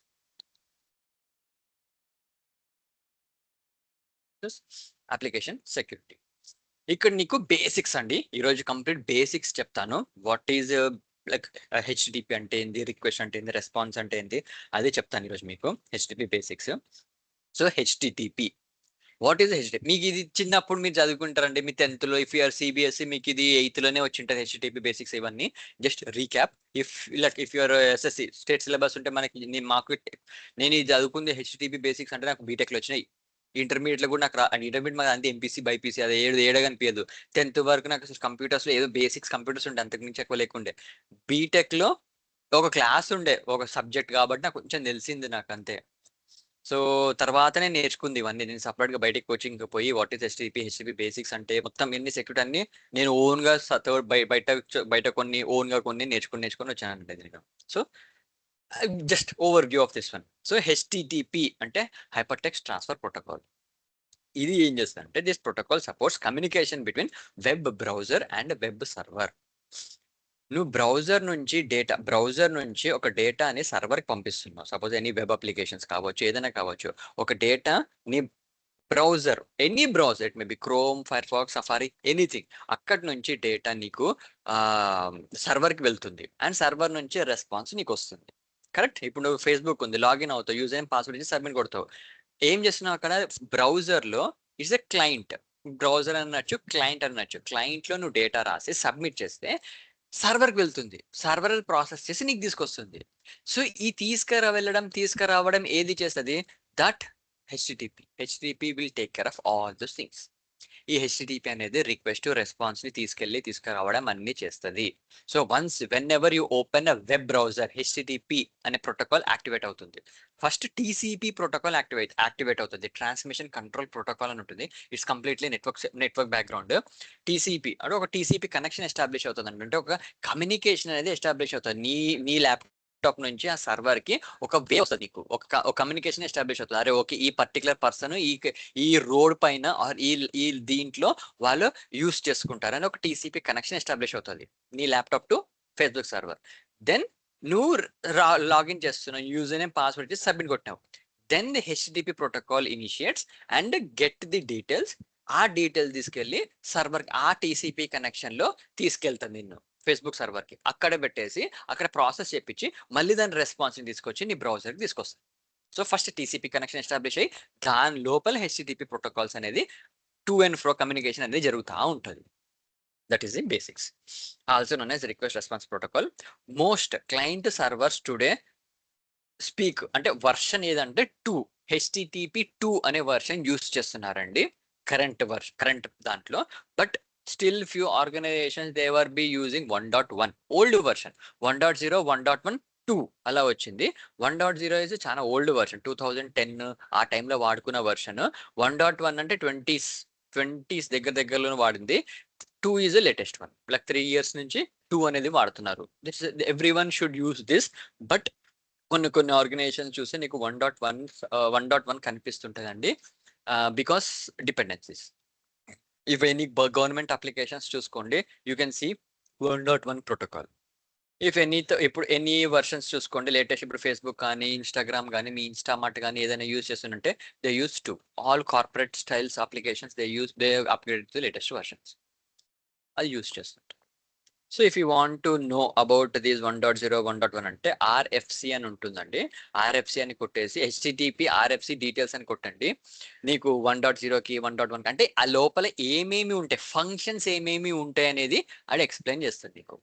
Application security. ఇక్కడ నీకు బేసిక్స్ అండి, ఈరోజు కంప్లీట్ బేసిక్స్ చెప్తాను. వాట్ ఈజ్ లైక్ హెచ్టిటిపి అంటే ఏంది, రిక్వెస్ట్ అంటే ఏంది, రెస్పాన్స్ అంటే ఏంది, అదే చెప్తాను ఈరోజు మీకు. HTTP basics. So HTTP what is HTTP? మీకు ఇది చిన్నప్పుడు మీరు చదువుకుంటారండి మీ 10th లో. ఇఫ్ యూఆర్ సిబిఎస్ఈ మీకు ఇది 8th లోనే వచ్చి ఉంటుంది హెచ్టిటిపి బేసిక్స్ ఇవన్నీ. Just recap. If your SSC state syllabus ఉంటే మాకు నేను ఇది చదువుకుంది హెచ్టిటిపి బేసిక్స్ అంటే నాకు బీటెక్లో వచ్చినాయి. ఇంటర్మీడియట్ లో కూడా నాకు ఇంటర్మీడియట్ మాది అంతే ఎంపీసీ బైపీసీ అది ఏడగనిపించదు. 10th వరకు నాకు అసలు కంప్యూటర్స్ లో ఏదో బేసిక్స్ కంప్యూటర్స్ ఉండే, అంతకు మించి ఎక్కువ లేకుండే. బీటెక్ లో ఒక క్లాస్ ఉండే ఒక సబ్జెక్ట్ కాబట్టి నాకు కొంచెం తెలిసింది నాకు అంతే. సో తర్వాతనే నేర్చుకుంది ఇవన్నీ. నేను సపరేట్ గా బయటకి కోచింగ్ పోయి వాట్ ఈస్ హెచ్టిటిపి బేసిక్స్ అంటే మొత్తం ఎన్ని సెక్యూరిటీ అన్ని నేను ఓన్ గా బయట కొన్ని నేర్చుకొని వచ్చానంటే దీనికి. So just overview of this one. So HTTP అంటే హైపర్ టెక్స్ట్ ట్రాన్స్ఫర్ ప్రోటోకాల్. ఇది ఏం చేస్తుందంటే this protocol supports communication between web browser and web server. నువ్వు బ్రౌజర్ నుంచి ఒక డేటాని సర్వర్కి పంపిస్తున్నావు. సపోజ్ ఎనీ వెబ్ అప్లికేషన్స్ కావచ్చు, ఏదైనా కావచ్చు. ఒక డేటా నీ browser, any browser, it may be Chrome, Firefox, Safari, anything, అక్కడి నుంచి డేటా నీకు సర్వర్కి వెళ్తుంది. అండ్ సర్వర్ నుంచి రెస్పాన్స్ నీకు వస్తుంది. కరెక్ట్? ఇప్పుడు నువ్వు ఫేస్బుక్ ఉంది, లాగిన్ అవుతావు, యూజర్ నేమ్ పాస్వర్డ్ ఇచ్చి సబ్మిట్ కొడతావు. ఏం చేస్తున్నావు అక్కడ? బ్రౌజర్లో ఇట్స్ ఎ క్లయింట్. బ్రౌజర్ అనొచ్చు, క్లయింట్ అనొచ్చు. క్లయింట్లో నువ్వు డేటా రాసి సబ్మిట్ చేస్తే సర్వర్కి వెళ్తుంది. సర్వర్ ప్రాసెస్ చేసి నీకు తీసుకొస్తుంది. సో ఈ తీసుకురావడం ఏది చేస్తుంది? That HTTP will take care of all those things. ఈ హెచ్టిటిపి అనేది రిక్వెస్ట్ రెస్పాన్స్ ని తీసుకురావడం అన్ని చేస్తుంది. So when ever you open a web browser, HTTP అనే ప్రోటోకాల్ యాక్టివేట్ అవుతుంది. ఫస్ట్ టీసీపీ ప్రోటోకాల్ యాక్టివేట్ అవుతుంది. ట్రాన్స్మిషన్ కంట్రోల్ ప్రోటోకాల్ అని ఉంటుంది. It's completely network background. TCP అంటే ఒక టీసీపీ కనెక్షన్ ఎస్టాబ్లిష్ అవుతుంది. అంటే ఒక కమ్యూనికేషన్ అనేది ఎస్టాబ్లిష్ అవుతుంది. నీ ల్యాప్టాప్ నుంచి ఆ సర్వర్ కి ఒక వే వస్తుంది. నీకు ఒక కమ్యూనికేషన్ ఎస్టాబ్లిష్ అవుతుంది. అరే ఓకే, ఈ పర్టికులర్ పర్సన్ ఈ రోడ్ పైన ఆర్ ఈ దీంట్లో వాళ్ళు యూస్ చేసుకుంటారు అని ఒక టీసీపీ కనెక్షన్ ఎస్టాబ్లిష్ అవుతుంది నీ laptop to Facebook server. Then నువ్వు లాగిన్ చేస్తున్నావు, యూజర్ నేమ్ పాస్వర్డ్ చేసి సబ్మిట్ కొట్టినావు. Then the HTTP protocol initiates and get the details. ఆ డీటెయిల్స్ తీసుకెళ్లి సర్వర్ ఆ టీసీపీ కనెక్షన్ లో తీసుకెళ్తుంది నిన్ను ఫేస్బుక్ సర్వర్ కి. అక్కడ పెట్టేసి అక్కడ ప్రాసెస్ చేపించి మళ్ళీ దాని రెస్పాన్స్ ని తీసుకొచ్చి నీ బ్రౌజర్ కి తీసుకొస్తుంది. So first TCP connection establish అయ్యి దాని లోపల హెచ్టిటిపి ప్రోటోకాల్స్ అనేది టు అండ్ ఫ్రో కమ్యూనికేషన్ అనేది జరుగుతూ ఉంటుంది. That is the basics. Also known as request response protocol. Most client servers today speak అంటే వర్షన్ ఏదంటే 2, హెచ్టిటిపి 2 అనే వర్షన్ యూస్ చేస్తున్నారండి కరెంట్ దాంట్లో. But still few organisations they were be using 1.1 old version. 1.0, 1.1, 2 అలా వచ్చింది. 1.0 ఇస్ చాలా old version, 2010 ఆ టైంలో వాడుకున్న వర్షన్. 1.1 అంటే 20s దగ్గరలో వాడింది. 2 is latest one. Like 3 years నుంచి 2 అనేది వాడుతున్నారు. Every one should use this. But కొన్ని ఆర్గనైజేషన్ చూస్తే నీకు 1.1 కనిపిస్తుంటుందండి. Because dependencies. If any government applications చూసుకోండి, యూ కెన్ సీ 1.1 ప్రోటోకాల్. ఇప్పుడు ఎనీ వర్షన్స్ చూసుకోండి లేటెస్ట్, ఇప్పుడు ఫేస్బుక్ కానీ ఇన్స్టాగ్రామ్ కానీ మీ ఇన్స్టామార్ట్ కానీ ఏదైనా యూజ్ చేస్తుంటే they use 2. All corporate styles applications they upgrade to latest versions. అది యూజ్ చేస్తుంటారు. So if you want to know about these 1.0, 1.1 అంటే ఆర్ఎఫ్సి అని ఉంటుందండి. ఆర్ఎఫ్సి అని కొట్టేసి హెచ్టిటిపి ఆర్ఎఫ్సి డీటెయిల్స్ అని కొట్టండి. నీకు 1.0కి 1.1 అంటే ఆ లోపల ఏమేమి ఉంటాయి, ఫంక్షన్స్ ఏమేమి ఉంటాయి అనేది అది ఎక్స్ప్లెయిన్ చేస్తుంది నీకు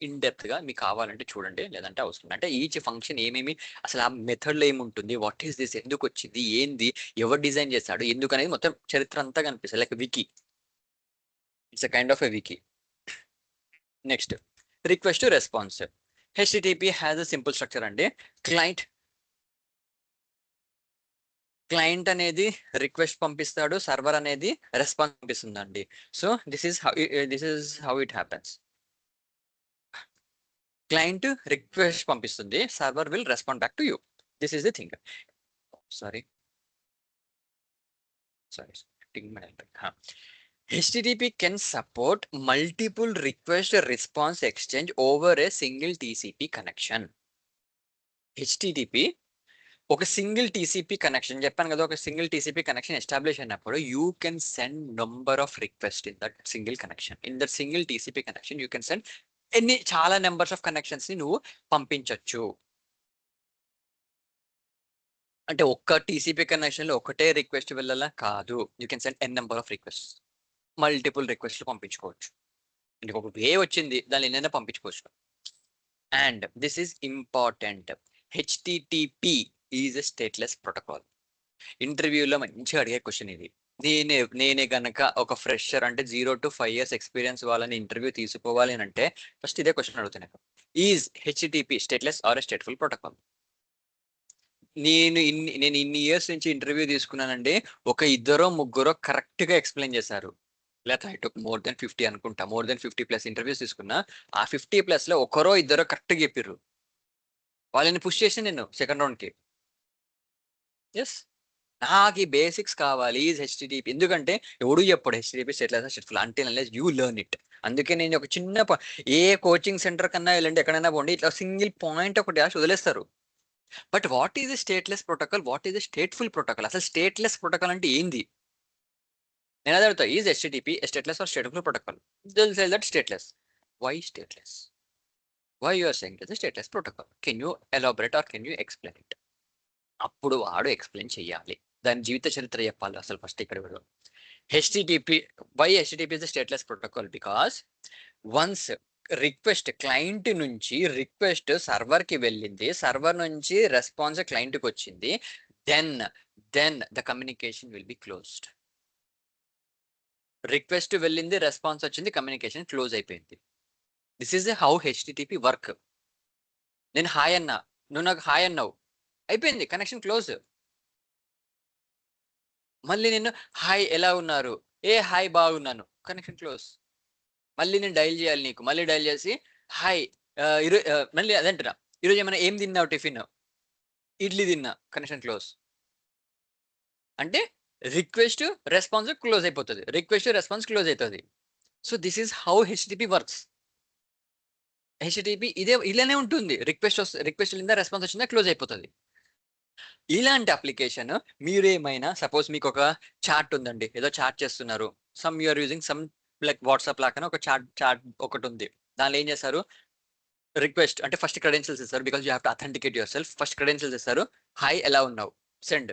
ఇన్ డెప్త్ గా. మీకు కావాలంటే చూడండి, లేదంటే అవసరం అంటే ఈచ్ ఫంక్షన్ ఏమేమి, అసలు ఆ మెథడ్ లో ఏముంటుంది, వాట్ ఈస్ దిస్, ఎందుకు వచ్చింది, ఏంది, ఎవరు డిజైన్ చేస్తాడు, ఎందుకు అనేది మొత్తం చరిత్ర అంతా కనిపిస్తుంది. Like wiki, it's a kind of a wiki. Next request response. HTTP has a simple structure అండి. క్లయింట్ క్లయింట్ అనేది రిక్వెస్ట్ పంపిస్తాడు, సర్వర్ అనేది రెస్పాన్స్ పంపిస్తుందండి. So this is how it happens. Client request పంపిస్తుంది, server will respond back to you. This is the thing. Sorry HTTP can support multiple request response exchange over a single TCP connection. HTTP ఒక single TCP connection చెప్పాను కదా, ఒక single TCP connection establish అయినప్పుడు you can send number of request in that single connection. In that single TCP connection you can send చాలా numbers of connections ని నువ్వు పంపించవచ్చు. అంటే ఒక్క టీసీపీ కనెక్షన్ లో ఒకటే రిక్వెస్ట్ వెళ్ళాలా కాదు, you can send n number of request, multiple రిక్వెస్ట్లు పంపించుకోవచ్చు. అంటే ఒక వే వచ్చింది, దాన్ని ఎన్నైనా పంపించుకోవచ్చు. And this is important, HTTP is a stateless protocol. ఇంటర్వ్యూలో మంచిగా అడిగే క్వశ్చన్ ఇది. నేనే గనక ఒక ఫ్రెషర్ అంటే 0 to 5 years ఎక్స్పీరియన్స్ వాళ్ళని ఇంటర్వ్యూ తీసుకోవాలి అని అంటే ఫస్ట్ ఇదే క్వశ్చన్ అడుగుతున్నాను, is HTTP stateless or a stateful protocol? నేను ఇన్ని ఇయర్స్ నుంచి ఇంటర్వ్యూ తీసుకున్నానండి, ఒక ఇద్దరో ముగ్గురో కరెక్ట్ గా ఎక్స్ప్లెయిన్ చేశారు. లేక ఐ టుక్ మోర్ దెన్ 50 అనుకుంటా, మోర్ దెన్ 50+ ఇంటర్వ్యూస్ తీసుకున్నా. ఆ 50+ లో ఒకరో ఇద్దరో కరెక్ట్ గా చెప్పారు. వాళ్ళని పుష్ చేసి నేను సెకండ్ రౌండ్ కి. ఎస్, నాకు ఈ బేసిక్స్ కావాలి ఈజ్ హెచ్టిటిపి. ఎందుకంటే ఎవడు చెప్పాడు హెచ్టిటిపి స్టేట్లెస్ స్టేట్ఫుల్ అంటే అన్లెస్ యూ లెర్న్ ఇట్. అందుకే నేను ఒక చిన్న ఏ కోచింగ్ సెంటర్ కన్నా వెళ్ళండి, ఎక్కడైనా పోండి, ఇట్లా సింగిల్ పాయింట్ ఒకటి రాసి వదిలేస్తారు. But what is a stateless protocol, what is a stateful protocol? అసలు స్టేట్లెస్ ప్రోటోకాల్ అంటే ఏంది? నేను అదే అడుగుతా, is HTTP stateless or stateful protocol? They will say that stateless. Why stateless? Why you are saying it is stateless protocol? Can you elaborate or can you explain it? అప్పుడు వాడు explain చెయ్యాలి, దాని జీవిత చరిత్ర చెప్పాలి అసలు ఫస్ట్ ఇక్కడ వీడు. HTTP, why HTTP is the stateless protocol? Because once request client నుంచి రిక్వెస్ట్ సర్వర్ కి వెళ్ళింది, సర్వర్ నుంచి రెస్పాన్స్ క్లయింట్ కి వచ్చింది, then the communication will be closed. Request వెళ్ళింది, రెస్పాన్స్ వచ్చింది, కమ్యూనికేషన్ క్లోజ్ అయిపోయింది. This is how HTTP work. నేను హాయ్ అన్నా, నువ్వు నాకు హాయ్ అన్నావు, అయిపోయింది, కనెక్షన్ క్లోజ్. మళ్ళీ నేను హాయ్ ఎలా ఉన్నారు, ఏ హాయ్ బాగున్నాను, కనెక్షన్ క్లోజ్. మళ్ళీ నేను డైల్ చేయాలి నీకు, మళ్ళీ డైల్ చేసి హాయ్ మళ్ళీ అదంటున్నా, ఈరోజు ఏమైనా ఏం తిన్నావు టిఫిన్, ఇడ్లీ తిన్నా, కనెక్షన్ క్లోజ్. అంటే రిక్వెస్ట్ రెస్పాన్స్ క్లోజ్ అయిపోతుంది, రిక్వెస్ట్ రెస్పాన్స్ క్లోజ్ అవుతుంది. So this is how HTTP works. HTTP ఇలానే ఉంటుంది, రిక్వెస్ట్ వెళ్ళిందా, రెస్పాన్స్ వచ్చిందా, క్లోజ్ అయిపోతుంది. ఇలాంటి అప్లికేషన్ మీరు ఏమైనా సపోజ్ మీకు ఒక చాట్ ఉందండి, ఏదో చాట్ చేస్తున్నారు, some you're using some like WhatsApp లాగానే ఒక చాట్ ఒకటి ఉంది. దానిలో ఏం చేస్తారు, రిక్వెస్ట్ అంటే ఫస్ట్ క్రెడెన్షియల్స్ ఇస్తారు, because you have to authenticate your self. First credentials ఇస్తారు, హాయ్ ఎలా ఉన్నావు, సెండ్.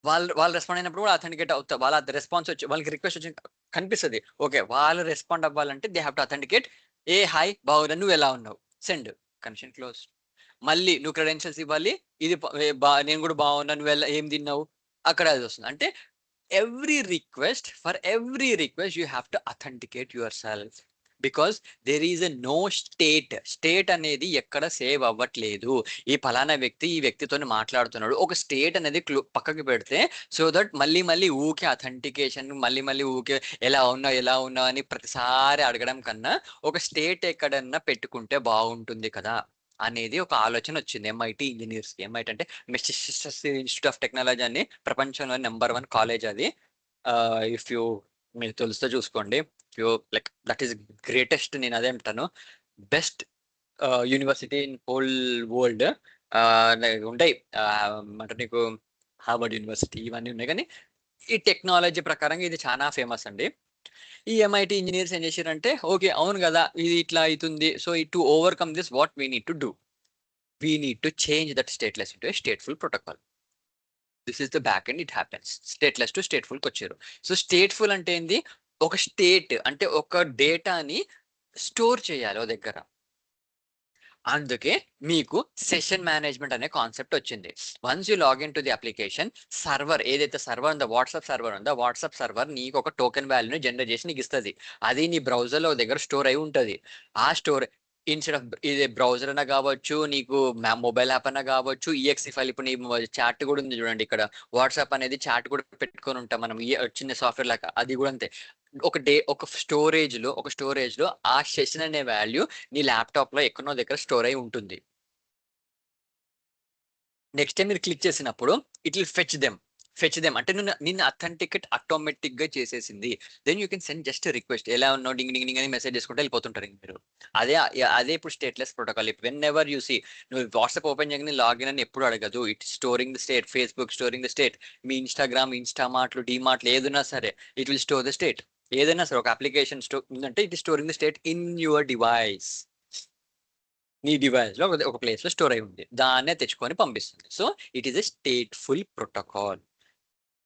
వాళ్ళు రెస్పాండ్ అయినప్పుడు కూడా అథెంటికేట్ అవుతారు, వాళ్ళ రెస్పాన్స్ వచ్చి వాళ్ళకి రిక్వెస్ట్ వచ్చి కనిపిస్తుంది. ఓకే, వాళ్ళు రెస్పాండ్ అవ్వాలంటే they have to authenticate, A hi బాగున్నా, నువ్వు ఎలా ఉన్నావు, సెండ్, కనెక్షన్ క్లోజ్. మళ్ళీ నువ్వు క్రెడెన్షియల్స్ ఇవ్వాలి, ఇది నేను కూడా బాగున్నా, నువ్వు ఏం తిన్నావు, అక్కడ అది వస్తుంది. అంటే for every request you have to authenticate yourself, because there is a no state అనేది ఎక్కడ సేవ్ అవ్వట్లేదు. ఈ ఫలానా వ్యక్తి ఈ వ్యక్తితో మాట్లాడుతున్నాడు, ఒక స్టేట్ అనేది పక్కకి పెడితే, సో దట్ మళ్ళీ ఊకే అథెంటికేషన్, మళ్ళీ ఊకే ఎలా ఉన్నావు అని ప్రతిసారి అడగడం కన్నా ఒక స్టేట్ ఎక్కడన్నా పెట్టుకుంటే బాగుంటుంది కదా అనేది ఒక ఆలోచన వచ్చింది ఎంఐటి ఇంజనీర్స్ కి. ఎంఐటి అంటే మెసచ్యూసెట్స్ ఇన్స్టిట్యూట్ ఆఫ్ టెక్నాలజీ అని ప్రపంచంలో నెంబర్ 1 కాలేజ్ అది. ఇఫ్ యూ మీకు తెలుస్తే చూసుకోండి, లైక్ దట్ ఈస్ గ్రేటెస్ట్, నేను అదే అంటాను, best university in whole world. ఉంటాయి అంటే నీకు హార్వర్డ్ యూనివర్సిటీ ఇవన్నీ ఉన్నాయి, కానీ ఈ టెక్నాలజీ ప్రకారంగా ఇది చాలా ఫేమస్ అండి. ఈ ఎంఐటి ఇంజనీర్స్ ఏం చేశారంటే, ఓకే అవును కదా ఇది ఇట్లా అవుతుంది, so to overcome this what we need to do, we need to change that stateless into A stateful protocol. This is the back end, it happens. Stateless to stateful కి వచ్చారు. So stateful అంటే ఏంది, ఒక state అంటే ఒక డేటాని store చేయాలి ఓ దగ్గర. అందుకే మీకు సెషన్ మేనేజ్మెంట్ అనే కాన్సెప్ట్ వచ్చింది. Once you login to the application, server ఏదైతే సర్వర్ ఉందో, వాట్సాప్ సర్వర్ ఉందో, వాట్సాప్ సర్వర్ నీకు ఒక టోకెన్ వాల్యూని జనరేట్ చేసి నీకు ఇస్తుంది. అది నీ బ్రౌజర్లో దగ్గర స్టోర్ అయి ఉంటుంది. ఆ స్టోర్ ఇన్‌స్టెడ్ ఆఫ్ ఇది బ్రౌజర్ అన్నా కావచ్చు, నీకు మొబైల్ యాప్ అన్నా కావచ్చు, ఈఎక్సీ ఫైల్ ఇప్పుడు నీ చాట్ కూడా ఉంది చూడండి ఇక్కడ. వాట్సాప్ అనేది చాట్ కూడా పెట్టుకొని ఉంటాం మనం. చిన్న సాఫ్ట్‌వేర్ లాగా. అది కూడా అంతే. ఒక స్టోరేజ్‌లో ఆ సెషన్ అనే వాల్యూ నీ ల్యాప్‌టాప్‌లో ఎక్కడనో దగ్గర స్టోర్ అయి ఉంటుంది. నెక్స్ట్ టైం మీరు క్లిక్ చేసినప్పుడు ఇట్ విల్ ఫెచ్ దెమ్ అంటే నిన్ను అథెంటికేట్ ఆటోమేటిక్ గా చేసేసింది. Then you can send just request, ఎలా ఉన్నావు డింగ్ డింగ్ డింగ్ అని మెసేజ్ చేసుకుంటే వెళ్ళిపోతుంటారు ఇంక మీరు. అదే అదే ఇప్పుడు stateless protocol. Whenever you see, నువ్వు వాట్సాప్ ఓపెన్ చేయగానే లాగిన్ అని ఎప్పుడు అడగదు. It storing the state. Facebook storing the state. మీ ఇన్స్టాగ్రామ్, ఇన్స్టామార్ట్లు, డిమార్ట్లు ఏదైనా సరే it will store the state. ఏదైనా సరే ఒక అప్లికేషన్ ఉందంటే it storing the state in your device. నీ డివైస్ లో ఒక ప్లేస్ లో స్టోర్ అయి ఉంది, దాన్నే తెచ్చుకొని పంపిస్తుంది. So it is a stateful protocol.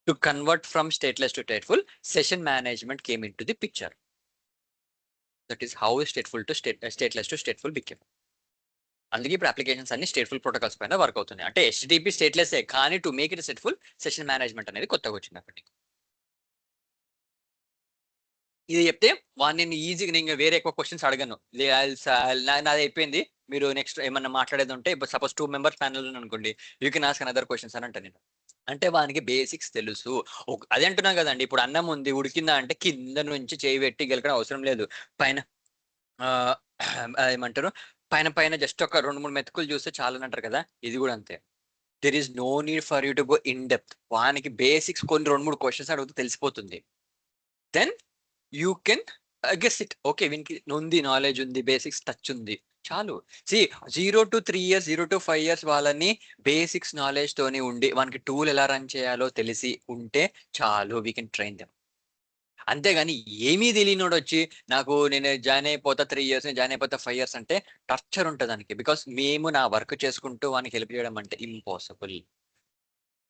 To convert from stateless to stateful, session management came in to the picture. That is how stateless to stateful became. అందుకే ఇప్పుడు అప్లికేషన్స్ అన్ని స్టేట్ఫుల్ ప్రోటోకాల్స్ పైన వర్క్ అవుతుంది. అంటే HTTP స్టేట్లెస్ కానీ to make it stateful, session management అనేది కొత్తగా వచ్చింది అప్పటికి. ఇది చెప్తే నేను ఈజీగా నేను వేరే ఎక్కువ క్వశ్చన్స్ అడగను. నాది అయిపోయింది, మీరు నెక్స్ట్ ఏమన్నా మాట్లాడేది ఉంటే ఇప్పుడు సపోజ్ 2 మెంబర్స్ ప్యానల్ అనుకోండి, you can ask another questions అని అంటే నేను. అంటే వానికి బేసిక్స్ తెలుసు. అదే అంటున్నాం కదండి, ఇప్పుడు అన్నం ఉంది ఉడికిందా అంటే కింద నుంచి చేయి పెట్టి గెలకడం అవసరం లేదు. పైన ఏమంటారు, పైన పైన జస్ట్ ఒక 2-3 మెతుకులు చూస్తే చాలని అంటారు కదా, ఇది కూడా అంతే. There is no need for you to go in depth. వానికి బేసిక్స్ కొన్ని 2-3 క్వశ్చన్స్ అడిగితే తెలిసిపోతుంది. Then you can guess it. Okay వీనికి ఉంది, నాలెడ్జ్ ఉంది, బేసిక్స్ టచ్ ఉంది, చాలు. సి 0 to 3 years, 0 to 5 years వాళ్ళని బేసిక్స్ నాలెడ్జ్ తోని ఉండి వానికి టూల్ ఎలా రన్ చేయాలో తెలిసి ఉంటే చాలు. We can train them. అంతేగాని ఏమీ తెలియనోడు వచ్చి నేను జాయిన్ అయిపోతా 3 years, జాయిన్ అయిపోతా 5 years అంటే టర్చర్ ఉంటుంది దానికి. బికాస్ మేము నా వర్క్ చేసుకుంటూ వానికి హెల్ప్ చేయడం అంటే ఇంపాసిబుల్.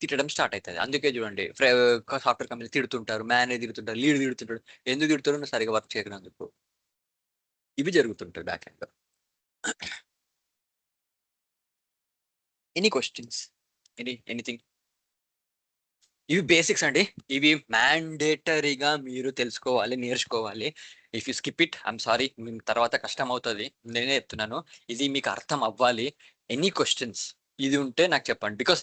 తిట్టడం స్టార్ట్ అవుతుంది. అందుకే చూడండి సాఫ్ట్వేర్ కంపెనీ తిడుతుంటారు, మేనేజ్ తిడుతుంటారు, లీడ్ తిడుతుంటాడు. ఎందుకు తిడుతారు? సరిగా వర్క్ చేయనందుకు. ఇవి జరుగుతుంటాయి back end. Any questions, anything? ఇవి బేసిక్స్ అండి. ఇవి మ్యాండేటరీగా మీరు తెలుసుకోవాలి, నేర్చుకోవాలి. If you skip it, I'm sorry, తర్వాత కష్టం అవుతుంది. నేనే చెప్తున్నాను, ఇది మీకు అర్థం అవ్వాలి. ఎనీ క్వశ్చన్స్ ఇది ఉంటే నాకు చెప్పండి. బికాస్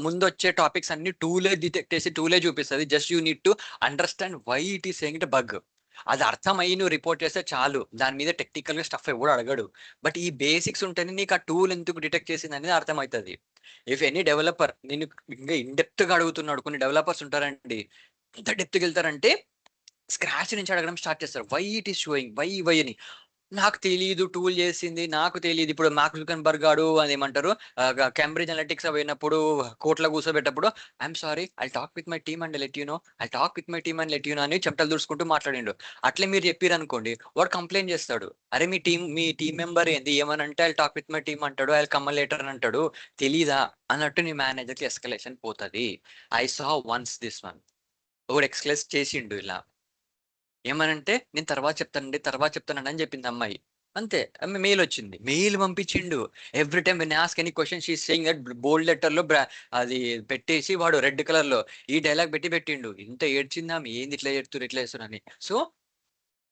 ముందు వచ్చే టాపిక్స్ అన్ని టూలే డిటెక్ట్ చేసి టూలే చూపిస్తుంది. Just you need to understand why it is saying it bug. అది అర్థమయ్యి నువ్వు రిపోర్ట్ చేస్తే చాలు. దాని మీద టెక్నికల్ గా స్టఫ్ ఎవడు అడగడు. బట్ ఈ బేసిక్స్ ఉంటేనే నీకు ఆ టూల్ ఎందుకు డిటెక్ట్ చేసింది అనేది అర్థమవుతుంది. ఇఫ్ ఎనీ డెవలపర్ నేను ఇంకా ఇన్ డెప్త్ గా అడుగుతున్నాడు, కొన్ని డెవలపర్స్ ఉంటారండి, ఎంత డెప్త్ కి వెళ్తారంటే స్క్రాచ్ నుంచి అడగడం స్టార్ట్ చేస్తారు. Why it is showing, why అని. నాకు తెలియదు, టూల్ చేసింది నాకు తెలియదు. ఇప్పుడు మార్క్ జుకర్బర్గ్ గాడు అని ఏమంటారు, కేంబ్రిడ్జ్ అనలిటిక్స్ పోయినప్పుడు కోర్టులో కూర్చోబెట్టప్పుడు, I'm sorry, I talk with my team and let you know, I talk with my team and let you know అని చెమటలు దూసుకుంటూ మాట్లాడిండు. అట్లే మీరు చెప్పారు అనుకోండి, వాడు కంప్లైంట్ చేస్తాడు. అరే మీ టీం మెంబర్ ఏంది ఏమనంటే I talk with my team అంటాడు, ఐ కమ్ లేటర్ అని అంటాడు, తెలీదా అన్నట్టు నీ మేనేజర్కి ఎస్కలేషన్ పోతుంది. I saw once this one. ఒకడు ఎక్స్క్లెస్ చేసిండు ఇలా. ఏమనంటే నేను తర్వాత చెప్తానండి అని చెప్పింది అమ్మాయి. అంతే. మెయిల్ వచ్చింది, మెయిల్ పంపించిండు. Every time when ask any question she saying that bold letter లో అది పెట్టేసి వాడు రెడ్ కలర్ లో ఈ డైలాగ్ పెట్టిండు. ఇంత ఏడ్చిందా ఏంది ఇట్లా చేస్తున్నారు అని. So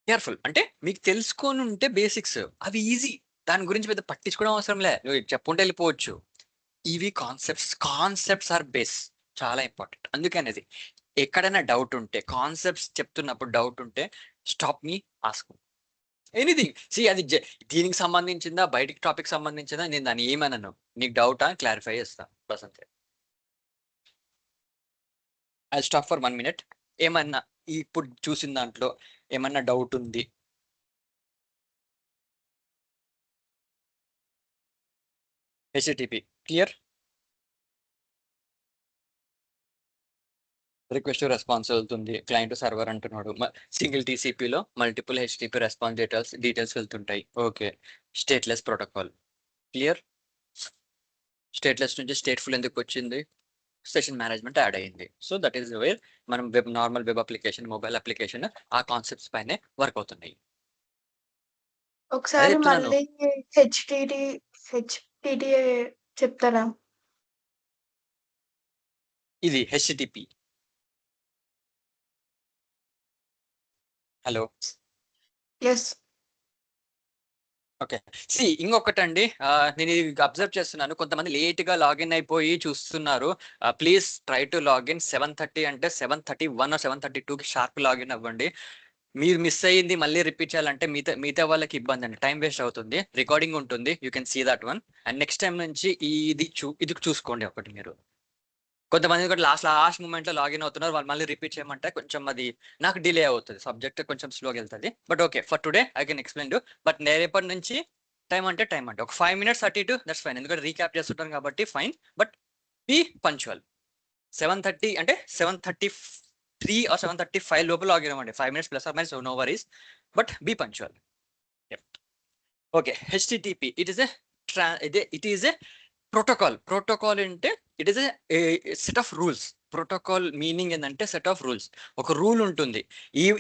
careful. అంటే మీకు తెలుసుకొని ఉంటే బేసిక్స్ అవి ఈజీ. దాని గురించి పెద్ద పట్టించుకోవడం అవసరం లే, నువ్వు చెప్పుకుంటే వెళ్ళిపోవచ్చు. ఇవి కాన్సెప్ట్స్ ఆర్ బేస్, చాలా ఇంపార్టెంట్. అందుకనేది ఎక్కడైనా డౌట్ ఉంటే, కాన్సెప్ట్స్ చెప్తున్నప్పుడు డౌట్ ఉంటే స్టాప్ మీ, ఆస్క్ ఎనీథింగ్. సి అది దీనికి సంబంధించిందా బయటికి టాపిక్ సంబంధించిందా నేను దాన్ని ఏమనను. నీకు డౌటా క్లారిఫై చేస్తా, బస్ అంతే. I stop for 1 minute. ఏమన్నా ఇప్పుడు చూసిన దాంట్లో ఏమన్నా డౌట్ ఉంది? HTTP clear. రిక్వెస్ట్ రెస్పాన్స్ వెళ్తుంది, క్లయింట్ సర్వర్ అంటున్నాడు. సింగిల్ TCPలో మల్టిపుల్ HTTP రెస్పాన్స్ డీటెయిల్స్ వెళ్తుంటాయి. Okay. Stateless protocol clear. Stateless నుంచి స్టేట్ఫుల్ ఎందుకు వచ్చింది? సెషన్ మేనేజ్మెంట్ యాడ్ అయ్యింది. సో దట్ ఈస్ వేర్ మనం normal web application, mobile application ఆ కాన్సెప్ట్స్ పైనే వర్క్ అవుతున్నాయి. అదే ఒకసారి చెప్తున్నాను. మళ్ళీ హెచ్‌టిటిఏ చెప్తారా? ఇది HTTP. హలో. యెస్. ఓకే. ఇంకొకటండి, నేను ఇది అబ్జర్వ్ చేస్తున్నాను. కొంతమంది లేట్‌గా లాగిన్ అయిపోయి చూస్తున్నారు. ప్లీజ్ ట్రై టు లాగిన్ 7:30 అంటే 7:31 7:32కి షార్ప్ లాగిన్ అవ్వండి. మీరు మిస్ అయ్యింది మళ్ళీ రిపీట్ చేయాలంటే మిగతా మిగతా వాళ్ళకి ఇబ్బందండి. టైమ్ వేస్ట్ అవుతుంది. రికార్డింగ్ ఉంటుంది. You can see that one. And next time నుంచి ఇది చూసుకోండి ఒకటి మీరు. కొంతమంది కూడా లాస్ట్ మూమెంట్‌లో లాగిన్ అవుతున్నారు. వాళ్ళు మళ్ళీ రిపీట్ చేయమంటే కొంచెం అది నాకు డిలే అవుతది. సబ్జెక్ట్ కొంచెం స్లోగా ఎళ్తది. But okay. For today I can explain you. But రేపటి నుంచి టైమ్ అంటే టైమ్ అండి. ఒక 5 మినిట్స్ అటు ఇటు దట్స్ ఫైన్. ఎందుకంటే రీక్యాప్ చేస్తుంటాను కాబట్టి ఫైన్. But be punctual. 7:30 అంటే 7:33 ఆర్ 7:35 లోపల లాగిన్ అవ్వండి. 5 minutes plus or minus no worries. But be punctual. Yeah! Okay. HTTP it is a protocol. Protocol అంటే it is a set of rules. Protocol meaning ఏందంటే set of rules. ఒక rule ఉంటుంది.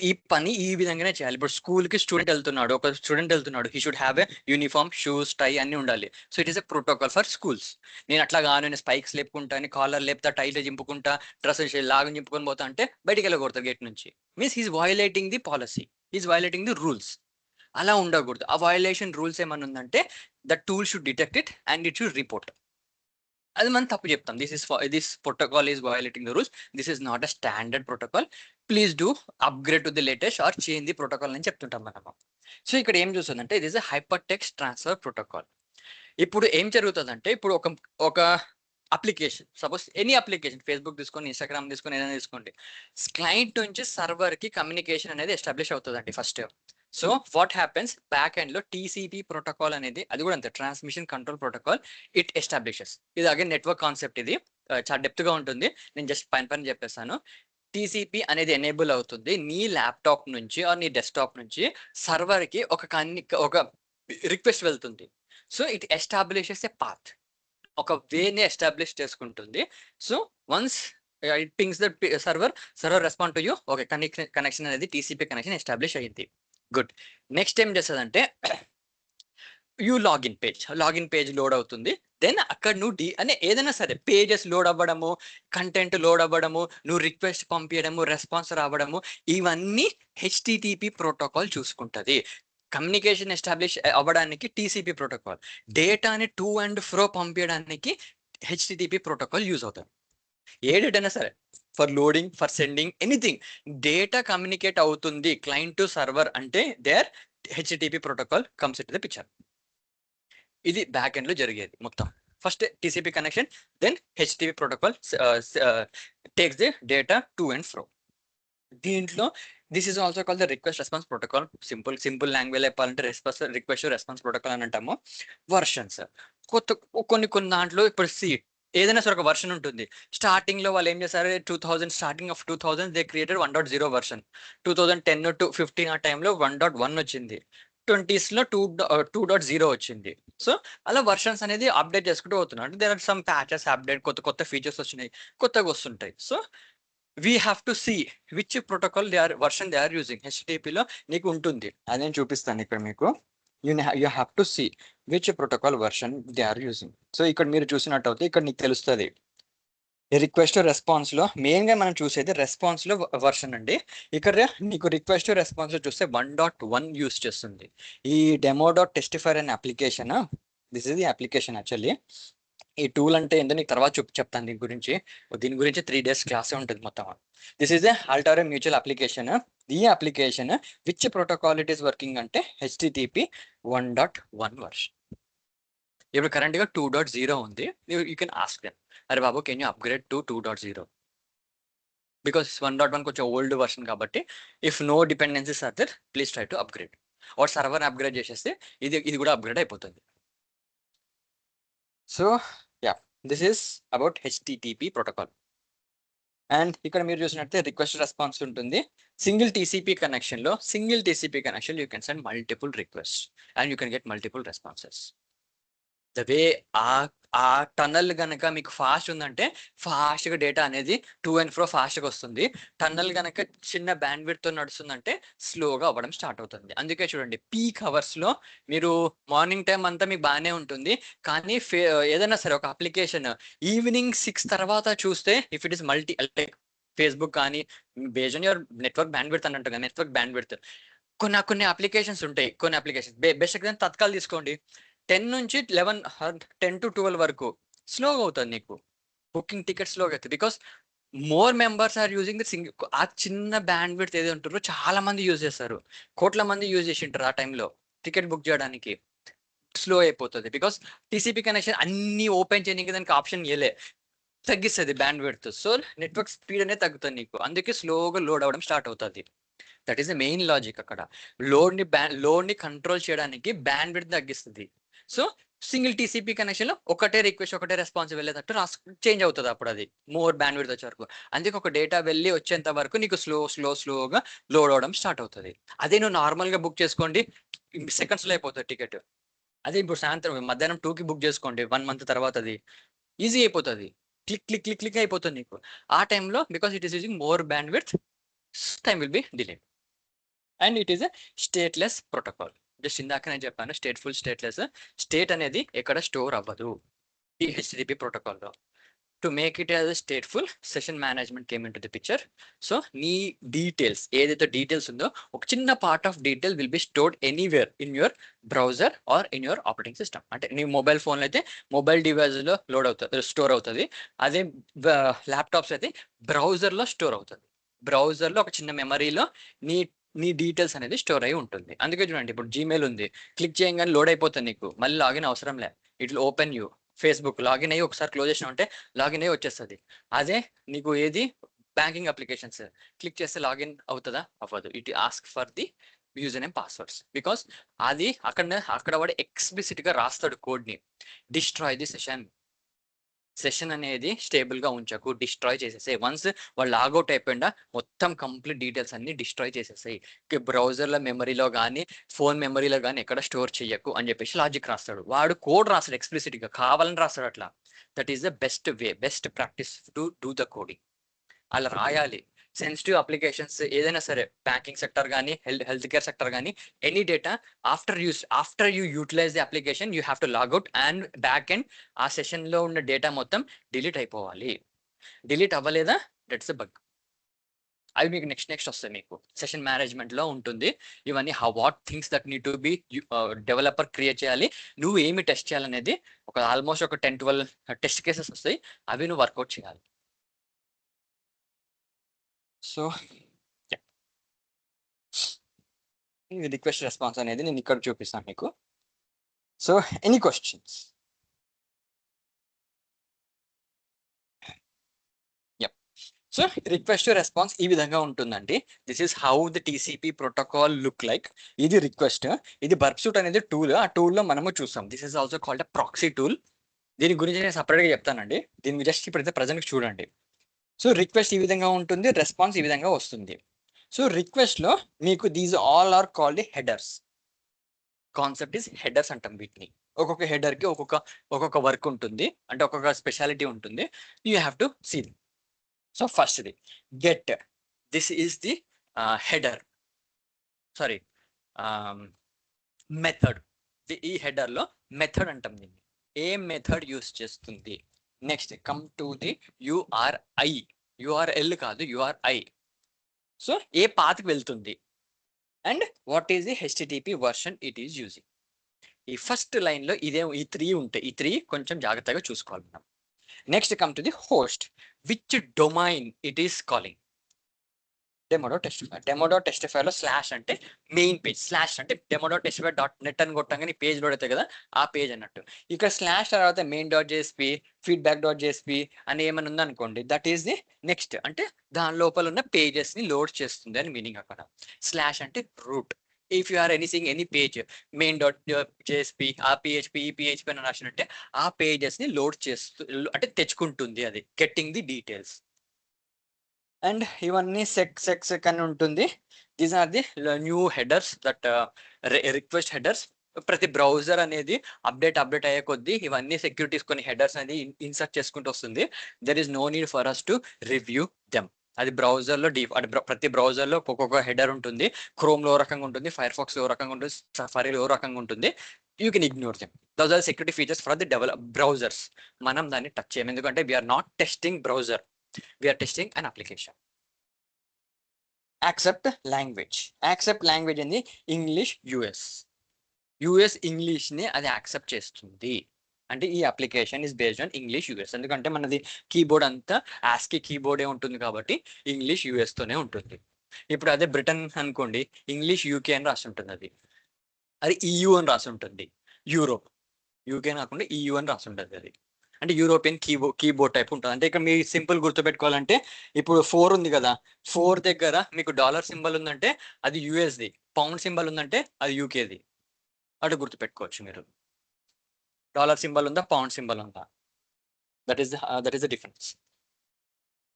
ఈ పని ఈ విధంగానే చేయాలి. ఇప్పుడు స్కూల్‌కి స్టూడెంట్ ఎళ్తున్నాడు. ఒక స్టూడెంట్ ఎళ్తున్నాడు. He should have a uniform, shoes, tie అన్నీ ఉండాలి. So, it is a protocol for schools. నేను అట్లా గాను నేను స్పైక్స్ లేపుకుంటా, కాలర్ లేపుతా, టైలో చింపుకుంటా, డ్రెస్ లాగుని చింపుకొని పోతా అంటే బయటికెళ్ళగొడతారు గేట్ నుంచి. Means he is violating the policy. He is violating the rules. అలా ఉండకూడదు. ఆ వయోలేషన్ రూల్స్ ఏమన్నా ఉందంటే the tool should detect it and it should report. అది మనం తప్పు చెప్తాం. This protocol is violating the rules. This is not a standard protocol. Please do upgrade to the latest or change the protocol అని చెప్తుంటాం మనము. So, ఇక్కడ ఏం చూస్తుందంటే it is a hyper text transfer protocol. ఇప్పుడు ఏం జరుగుతదంటే ఇప్పుడు ఒక application suppose any application Facebook తీసుకోండి, ఇన్‌స్టాగ్రామ్ తీసుకోండి, ఏదైనా తీసుకోండి. క్లయింట్ నుంచి సర్వర్‌కి కమ్యూనికేషన్ అనేది ఎస్టాబ్లిష్ అవుతదండి first. So, what happens back ఎండ్‌లో టీసీపీ ప్రోటోకాల్ అనేది అది కూడా అంతే transmission control protocol it establishes. ఇది అగైన్ నెట్వర్క్ కాన్సెప్ట్ ఇది. చాలా డెప్త్‌గా ఉంటుంది. నేను జస్ట్ పైన చెప్పేస్తాను. టీసీపీ అనేది ఎనేబుల్ అవుతుంది. నీ ల్యాప్‌టాప్ నుంచి ఆర్ నీ డెస్క్‌టాప్ నుంచి సర్వర్‌కి ఒక రిక్వెస్ట్ వెళ్తుంది. So, it establishes a path. ఒక వేని ఎస్టాబ్లిష్ చేసుకుంటుంది. So, once it pings the server respond to you. Okay. Connection అనేది టీసీపీ కనెక్షన్ ఎస్టాబ్లిష్ అయ్యింది. గుడ్. నెక్స్ట్ ఏం చేస్తదంటే లాగిన్ పేజ్ లోడ్ అవుతుంది. దెన్ అక్కడ నువ్వు ఏదైనా సరే పేజెస్ లోడ్ అవ్వడము, కంటెంట్ లోడ్ అవ్వడము, నువ్వు రిక్వెస్ట్ పంపియడము, రెస్పాన్స్ రావడము, ఇవన్నీ హెచ్‌టిటిపి ప్రోటోకాల్ చూసుకుంటది. కమ్యూనికేషన్ ఎస్టాబ్లిష్ అవ్వడానికి టీసీపీ ప్రోటోకాల్. డేటాని టు అండ్ ఫ్రో పంపియడానికి హెచ్‌టిటిపి ప్రోటోకాల్ యూజ్ అవుతది. ఏ డేటా సరే for loading, for sending anything data communicate అవుతుంది క్లయింట్ టు సర్వర్ అంటే there HTTP protocol comes into the picture. ఇది బ్యాక్ ఎండ్‌లో జరిగేది మొత్తం. First TCP connection, then HTTP protocol takes the data to and fro. దీంట్లో this is also called the request response protocol. Simple లాంగ్వేజ్‌లో చెప్పాలంటే request response protocol అని అంటాము. Versions కొన్ని దాంట్లో ఇప్పుడు ఏదైనా సరే ఒక వర్షన్ ఉంటుంది. స్టార్టింగ్‌లో వాళ్ళు ఏం చేశారు 2000 starting of 2000 they created 1.0 version. 2010 to 15 ఆ టైంలో 1.1 వచ్చింది. 20స్‌లో 2.0 వచ్చింది. సో, అలా వర్షన్స్ అనేది అప్డేట్ చేసుకుంటూ పోతున్నారు. అంటే there are some patches update కొత్త ఫీచర్స్ వచ్చినాయి. కొత్తగా వస్తుంటాయి. So, we have to see which protocol version they are using. హెచ్‌టిటిపిలో నీకు ఉంటుంది. అది నేను చూపిస్తాను ఇక్కడ మీకు. You have to see which protocol version they are using. So, ఇక్కడ మీరు చూసినట్టయితే ఇక్కడ నీకు తెలుస్తది. రిక్వెస్ట్ రెస్పాన్స్‌లో మెయిన్‌గా మనం చూసేది రెస్పాన్స్‌లో వర్షన్ అండి. ఇక్కడ నీకు రిక్వెస్ట్ రెస్పాన్స్‌లో చూస్తే 1.1 యూజ్ చేస్తుంది. ఈ డెమో.టెస్టిఫైర్ అనే application this is the application actually. ఈ టూల్ అంటే ఏందో నీకు తర్వాత చెప్తాను దీని గురించి 3 డేస్ క్లాసే ఉంటుంది మొత్తం. This is a Altoro Mutual application. ఈ application which protocol it is working అంటే హెచ్‌టిటిపి 1.1 వర్షన్. ఇప్పుడు కరెంట్‌గా 2.0 ఉంది. You can ask them. అరే బాబు can you upgrade to 2.0? Because 1.1 కొంచెం ఓల్డ్ వర్షన్ కాబట్టి if no dependencies are there please try to upgrade. Or సర్వర్‌ని అప్‌గ్రేడ్ చేసేస్తే ఇది కూడా అప్‌గ్రేడ్ అయిపోతుంది. So, yeah! This is about HTTP protocol. And ఇక్కడ మీరు చూసినట్లయితే రిక్వెస్ట్ రెస్పాన్స్ ఉంటుంది. సింగిల్ టీసీపీ కనెక్షన్‌లో you can send multiple requests and you can get multiple responses. The way ఆ టనల్ గనక మీకు ఫాస్ట్ ఉందంటే ఫాస్ట్‌గా డేటా అనేది టు అండ్ ఫ్రో ఫాస్ట్‌గా వస్తుంది. టనల్ గనక చిన్న బ్యాండ్‌విడ్త్‌తో నడుస్తుందంటే స్లోగా అవ్వడం స్టార్ట్ అవుతుంది. అందుకే చూడండి పీక్ అవర్స్‌లో మీరు మార్నింగ్ టైమ్ అంతా మీకు బానే ఉంటుంది. కానీ ఏదైనా సరే ఒక అప్లికేషన్ ఈవినింగ్ 6 తర్వాత చూస్తే if it is like Facebook కానీ based on your network bandwidth అని అంటాం కదా! Network bandwidth. కొన్ని అప్లికేషన్స్ ఉంటాయి. కొన్ని అప్లికేషన్స్ బెస్ట్ ఎగ్జాంపుల్ తత్కాల్ తీసుకోండి. 10 నుంచి 11 10 to 12 వరకు స్లోగా అవుతుంది నీకు. బుకింగ్ టికెట్ స్లోగా అవుతుంది. Because more members are using the ఆ చిన్న బ్యాండ్ విడ్త్ ఏది ఉంటారో చాలా మంది యూజ్ చేస్తారు. కోట్ల మంది యూజ్ చేసి ఉంటారు ఆ టైంలో టికెట్ బుక్ చేయడానికి. స్లో అయిపోతుంది. బికాస్ టీసీపీ కనెక్షన్ అన్ని ఓపెన్ చేయడానికి దానికి ఆప్షన్ ఇవ్వలే, తగ్గిస్తుంది band width. So network speed అనేది తగ్గుతుంది నీకు. అందుకే స్లోగా లోడ్ అవ్వడం స్టార్ట్ అవుతుంది. That is the main logic అక్కడ. లోడ్ ని కంట్రోల్ చేయడానికి బ్యాండ్ విడ్త్ తగ్గిస్తుంది. సో సింగిల్ టీసీపీ కనెక్షన్ లో ఒకటే రిక్వెస్ట్ ఒకటే రెస్పాన్స్ వెళ్ళేటట్టు చేంజ్ అవుతుంది అప్పుడు అది మోర్ బ్యాండ్ విడ్త్ వచ్చే వరకు. అందుకే ఒక డేటా వెళ్ళి వచ్చేంత వరకు నీకు స్లోగా లోడ్ అవడం స్టార్ట్ అవుతుంది. అదే నువ్వు నార్మల్ గా బుక్ చేసుకోండి, సెకండ్స్ లో అయిపోతుంది టికెట్. అదే ఇప్పుడు సాయంత్రం మధ్యాహ్నం 2కి బుక్ చేసుకోండి 1 month తర్వాత, అది ఈజీ అయిపోతుంది. క్లిక్ అయిపోతుంది నీకు ఆ టైంలో. Because it is using more band width, time will be delay. And it is a stateless protocol. Just ఇందాక నేను చెప్పాను స్టేట్ఫుల్, స్టేట్లెస్. స్టేట్ అనేది ఎక్కడ స్టోర్ అవ్వదు ఈ హెచ్టిటిపి ప్రోటోకాల్లో. To make it as stateful, session management came in to the picture. So నీ details ఏదైతే డీటెయిల్స్ ఉందో ఒక చిన్న part of detail will be stored anywhere in your browser or in your operating system. అంటే నీ mobile ఫోన్లో అయితే mobile డివైస్లో store అవుతుంది. అదే ల్యాప్టాప్స్ అయితే బ్రౌజర్లో స్టోర్ అవుతుంది. బ్రౌజర్లో ఒక చిన్న మెమరీలో నీ డీటెయిల్స్ అనేది స్టోర్ అయి ఉంటుంది. అందుకే చూడండి ఇప్పుడు జీమెయిల్ ఉంది, క్లిక్ చేయగానే లోడ్ అయిపోతుంది నీకు, మళ్ళీ లాగిన్ అవసరం లే. It will open you. Facebook login అయ్యి ఒకసారి క్లోజ్ చేసిన అంటే లాగిన్ అయ్యి వచ్చేస్తుంది. అదే నీకు ఏది బ్యాంకింగ్ అప్లికేషన్స్ క్లిక్ చేస్తే లాగిన్ అవుతుందా? అవ్వదు. It ask for the user name, passwords. Because అది అక్కడ వాడు ఎక్స్ప్లిసిట్ గా రాస్తాడు కోడ్ ని. డిస్ట్రాయ్ ది సెషన్ అనేది స్టేబుల్ గా ఉంచకు, డిస్ట్రాయ్ చేసేసాయి. వన్స్ వాళ్ళు లాగౌట్ అయిపోయిందా మొత్తం కంప్లీట్ డీటెయిల్స్ అన్ని డిస్ట్రాయ్ చేసేసాయి. బ్రౌజర్ల మెమరీలో కానీ ఫోన్ మెమరీలో కానీ ఎక్కడ స్టోర్ చేయకు అని చెప్పేసి లాజిక్ రాస్తాడు. వాడు కోడ్ రాస్తాడు ఎక్స్ప్లిసిట్ గా, కావాలని రాస్తాడు అట్లా. That is the best way, best practice to do the coding. అలా రాయాలి. సెన్సిటివ్ అప్లికేషన్స్ ఏదైనా సరే, బ్యాంకింగ్ సెక్టర్ కానీ హెల్త్ కేర్ సెక్టర్ కానీ, any data after you utilize the application you have to logout and back and ఆ session లో ఉన్న data మొత్తం డిలీట్ అయిపోవాలి. డిలీట్ అవ్వలేదా దట్స్ ఎ బగ్. అవి మీకు నెక్స్ట్ వస్తాయి. మీకు సెషన్ మేనేజ్మెంట్ లో ఉంటుంది ఇవన్నీ. What things that need to be developer create చేయాలి, నువ్వు ఏమి టెస్ట్ చేయాలనేది ఆల్మోస్ట్ ఒక 10-12 టెస్ట్ కేసెస్ వస్తాయి. అవి నువ్వు వర్కౌట్ చేయాలి. సో ఇది రిక్వెస్ట్ రెస్పాన్స్ అనేది నేను ఇక్కడ చూపిస్తాను మీకు. So any questions? So request response ఈ విధంగా ఉంటుందండి. This is how the TCP protocol look like. ఇది రిక్వెస్ట్, ఇది బర్బ్ సూట్ అనేది టూల్. ఆ టూల్లో మనము చూస్తాం. This is also called a proxy tool. దీని గురించి నేను సపరేట్గా చెప్తానండి. దీని జస్ట్ ఇప్పుడైతే ప్రజెంట్ చూడండి. సో రిక్వెస్ట్ ఈ విధంగా ఉంటుంది, రెస్పాన్స్ ఈ విధంగా వస్తుంది. సో రిక్వెస్ట్ లో మీకు these all are called headers. Concept is headers అంటాం వీటిని. ఒక్కొక్క హెడర్ కి ఒక్కొక్క వర్క్ ఉంటుంది, అంటే ఒక్కొక్క స్పెషాలిటీ ఉంటుంది. You have to see. So first the get, this is the header, sorry method. ఈ హెడర్ లో మెథడ్ అంటాం దీన్ని. ఏ మెథడ్ యూస్ చేస్తుంది? Next come to the URI. URL కాదు, యుఆర్ఐ. సో ఏ పాత్కి వెళ్తుంది and what is the HTTP version it is using. ఈ ఫస్ట్ లైన్ లో ఈ 3 ఉంటాయి. ఈ 3 కొంచెం జాగ్రత్తగా చూసుకోవాలి మనం. Next come to the host, which domain it is calling. Demo testfire లో స్లాష్ అంటే మెయిన్ పేజ్, స్లాష్ అంటే demo.testify.net అని కొట్టంగానే పేజ్ లోడ్ అవుతాయి కదా, ఆ పేజ్ అన్నట్టు. ఇక్కడ స్లాష్ తర్వాత main.jsp, feedback.jsp అని ఏమైనా ఉందనుకోండి, దట్ ఈస్ ది నెక్స్ట్. అంటే దాని లోపల ఉన్న పేజెస్ ని లోడ్ చేస్తుంది అని మీనింగ్ అక్కడ. స్లాష్ అంటే route. If you are any page main.jsp ఆ PHP అని రాసినట్టే ఆ పేజెస్ ని లోడ్ చేస్తూ అంటే తెచ్చుకుంటుంది అది, గెట్టింగ్ ది డీటెయిల్స్. అండ్ ఇవన్నీ సెక్ అని ఉంటుంది. These are the new headers, that request headers. ప్రతి బ్రౌజర్ అనేది అప్డేట్ అయ్యే కొద్దీ ఇవన్నీ సెక్యూరిటీస్ కొన్ని హెడర్స్ అనేది ఇన్సర్ట్ చేసుకుంటూ వస్తుంది. There is no need for us to review them. అది బ్రౌజర్ లో ప్రతి బ్రౌజర్ లో ఒక్కొక్క హెడర్ ఉంటుంది. క్రోమ్ లో రకంగా ఉంటుంది, ఫైర్ ఫాక్స్ లో రకంగా ఉంటుంది, సఫారీలో రకంగా ఉంటుంది. You can ignore them. Those are security features for the browsers. మనం దాన్ని టచ్ చేయం, ఎందుకంటే we're not testing browser, we are testing an application. Accept language ఏంది ఇంగ్లీష్ యుఎస్ ఇంగ్లీష్ని అది యాక్సెప్ట్ చేస్తుంది. అంటే ఈ application is based on English US, ఎందుకంటే మనది కీబోర్డ్ అంతా ఆస్కీ కీబోర్డే ఉంటుంది కాబట్టి ఇంగ్లీష్ యుఎస్తోనే ఉంటుంది. ఇప్పుడు అదే బ్రిటన్ అనుకోండి, ఇంగ్లీష్ యూకే అని రాసి ఉంటుంది, అది EU అని రాసి ఉంటుంది. యూరోప్ యూకే కాకుండా EU అని రాసి ఉంటుంది అది, అంటే యూరోపియన్ కీబోర్డ్ టైప్ ఉంటుంది. అంటే ఇక్కడ మీరు సింపుల్ గుర్తుపెట్టుకోవాలంటే ఇప్పుడు 4 ఉంది కదా, 4 దగ్గర మీకు డాలర్ సింబల్ ఉందంటే అది యుఎస్ది, పౌండ్ సింబల్ ఉందంటే అది యూకేది. అటు గుర్తుపెట్టుకోవచ్చు మీరు. డాలర్ సింబల్ ఉందా, పౌండ్ సింబల్ ఉందా, that is the difference.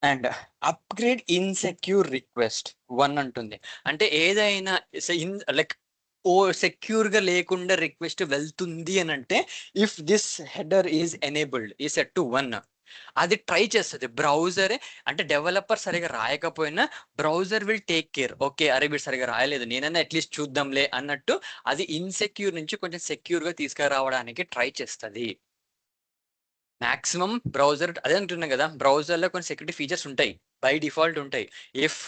And upgrade insecure request 1 అంటుంది. అంటే ఏదైనా లైక్ సెక్యూర్ గా లేకుండా రిక్వెస్ట్ వెళ్తుంది అని అంటే if this header is enabled ఈ సెట్ టు 1, అది ట్రై చేస్తుంది బ్రౌజరే. అంటే డెవలపర్ సరిగా రాయకపోయినా browser will take care, okay అరే వీడు సరిగా రాయలేదు, నేనైనా అట్లీస్ట్ చూద్దాంలే అన్నట్టు అది ఇన్సెక్యూర్ నుంచి కొంచెం సెక్యూర్ గా తీసుకురావడానికి ట్రై చేస్తుంది. మాక్సిమం బ్రౌజర్ అదే అంటున్నాం కదా, బ్రౌజర్ లో కొన్ని సెక్యూరిటీ ఫీచర్స్ ఉంటాయి, బై డిఫాల్ట్ ఉంటాయి. If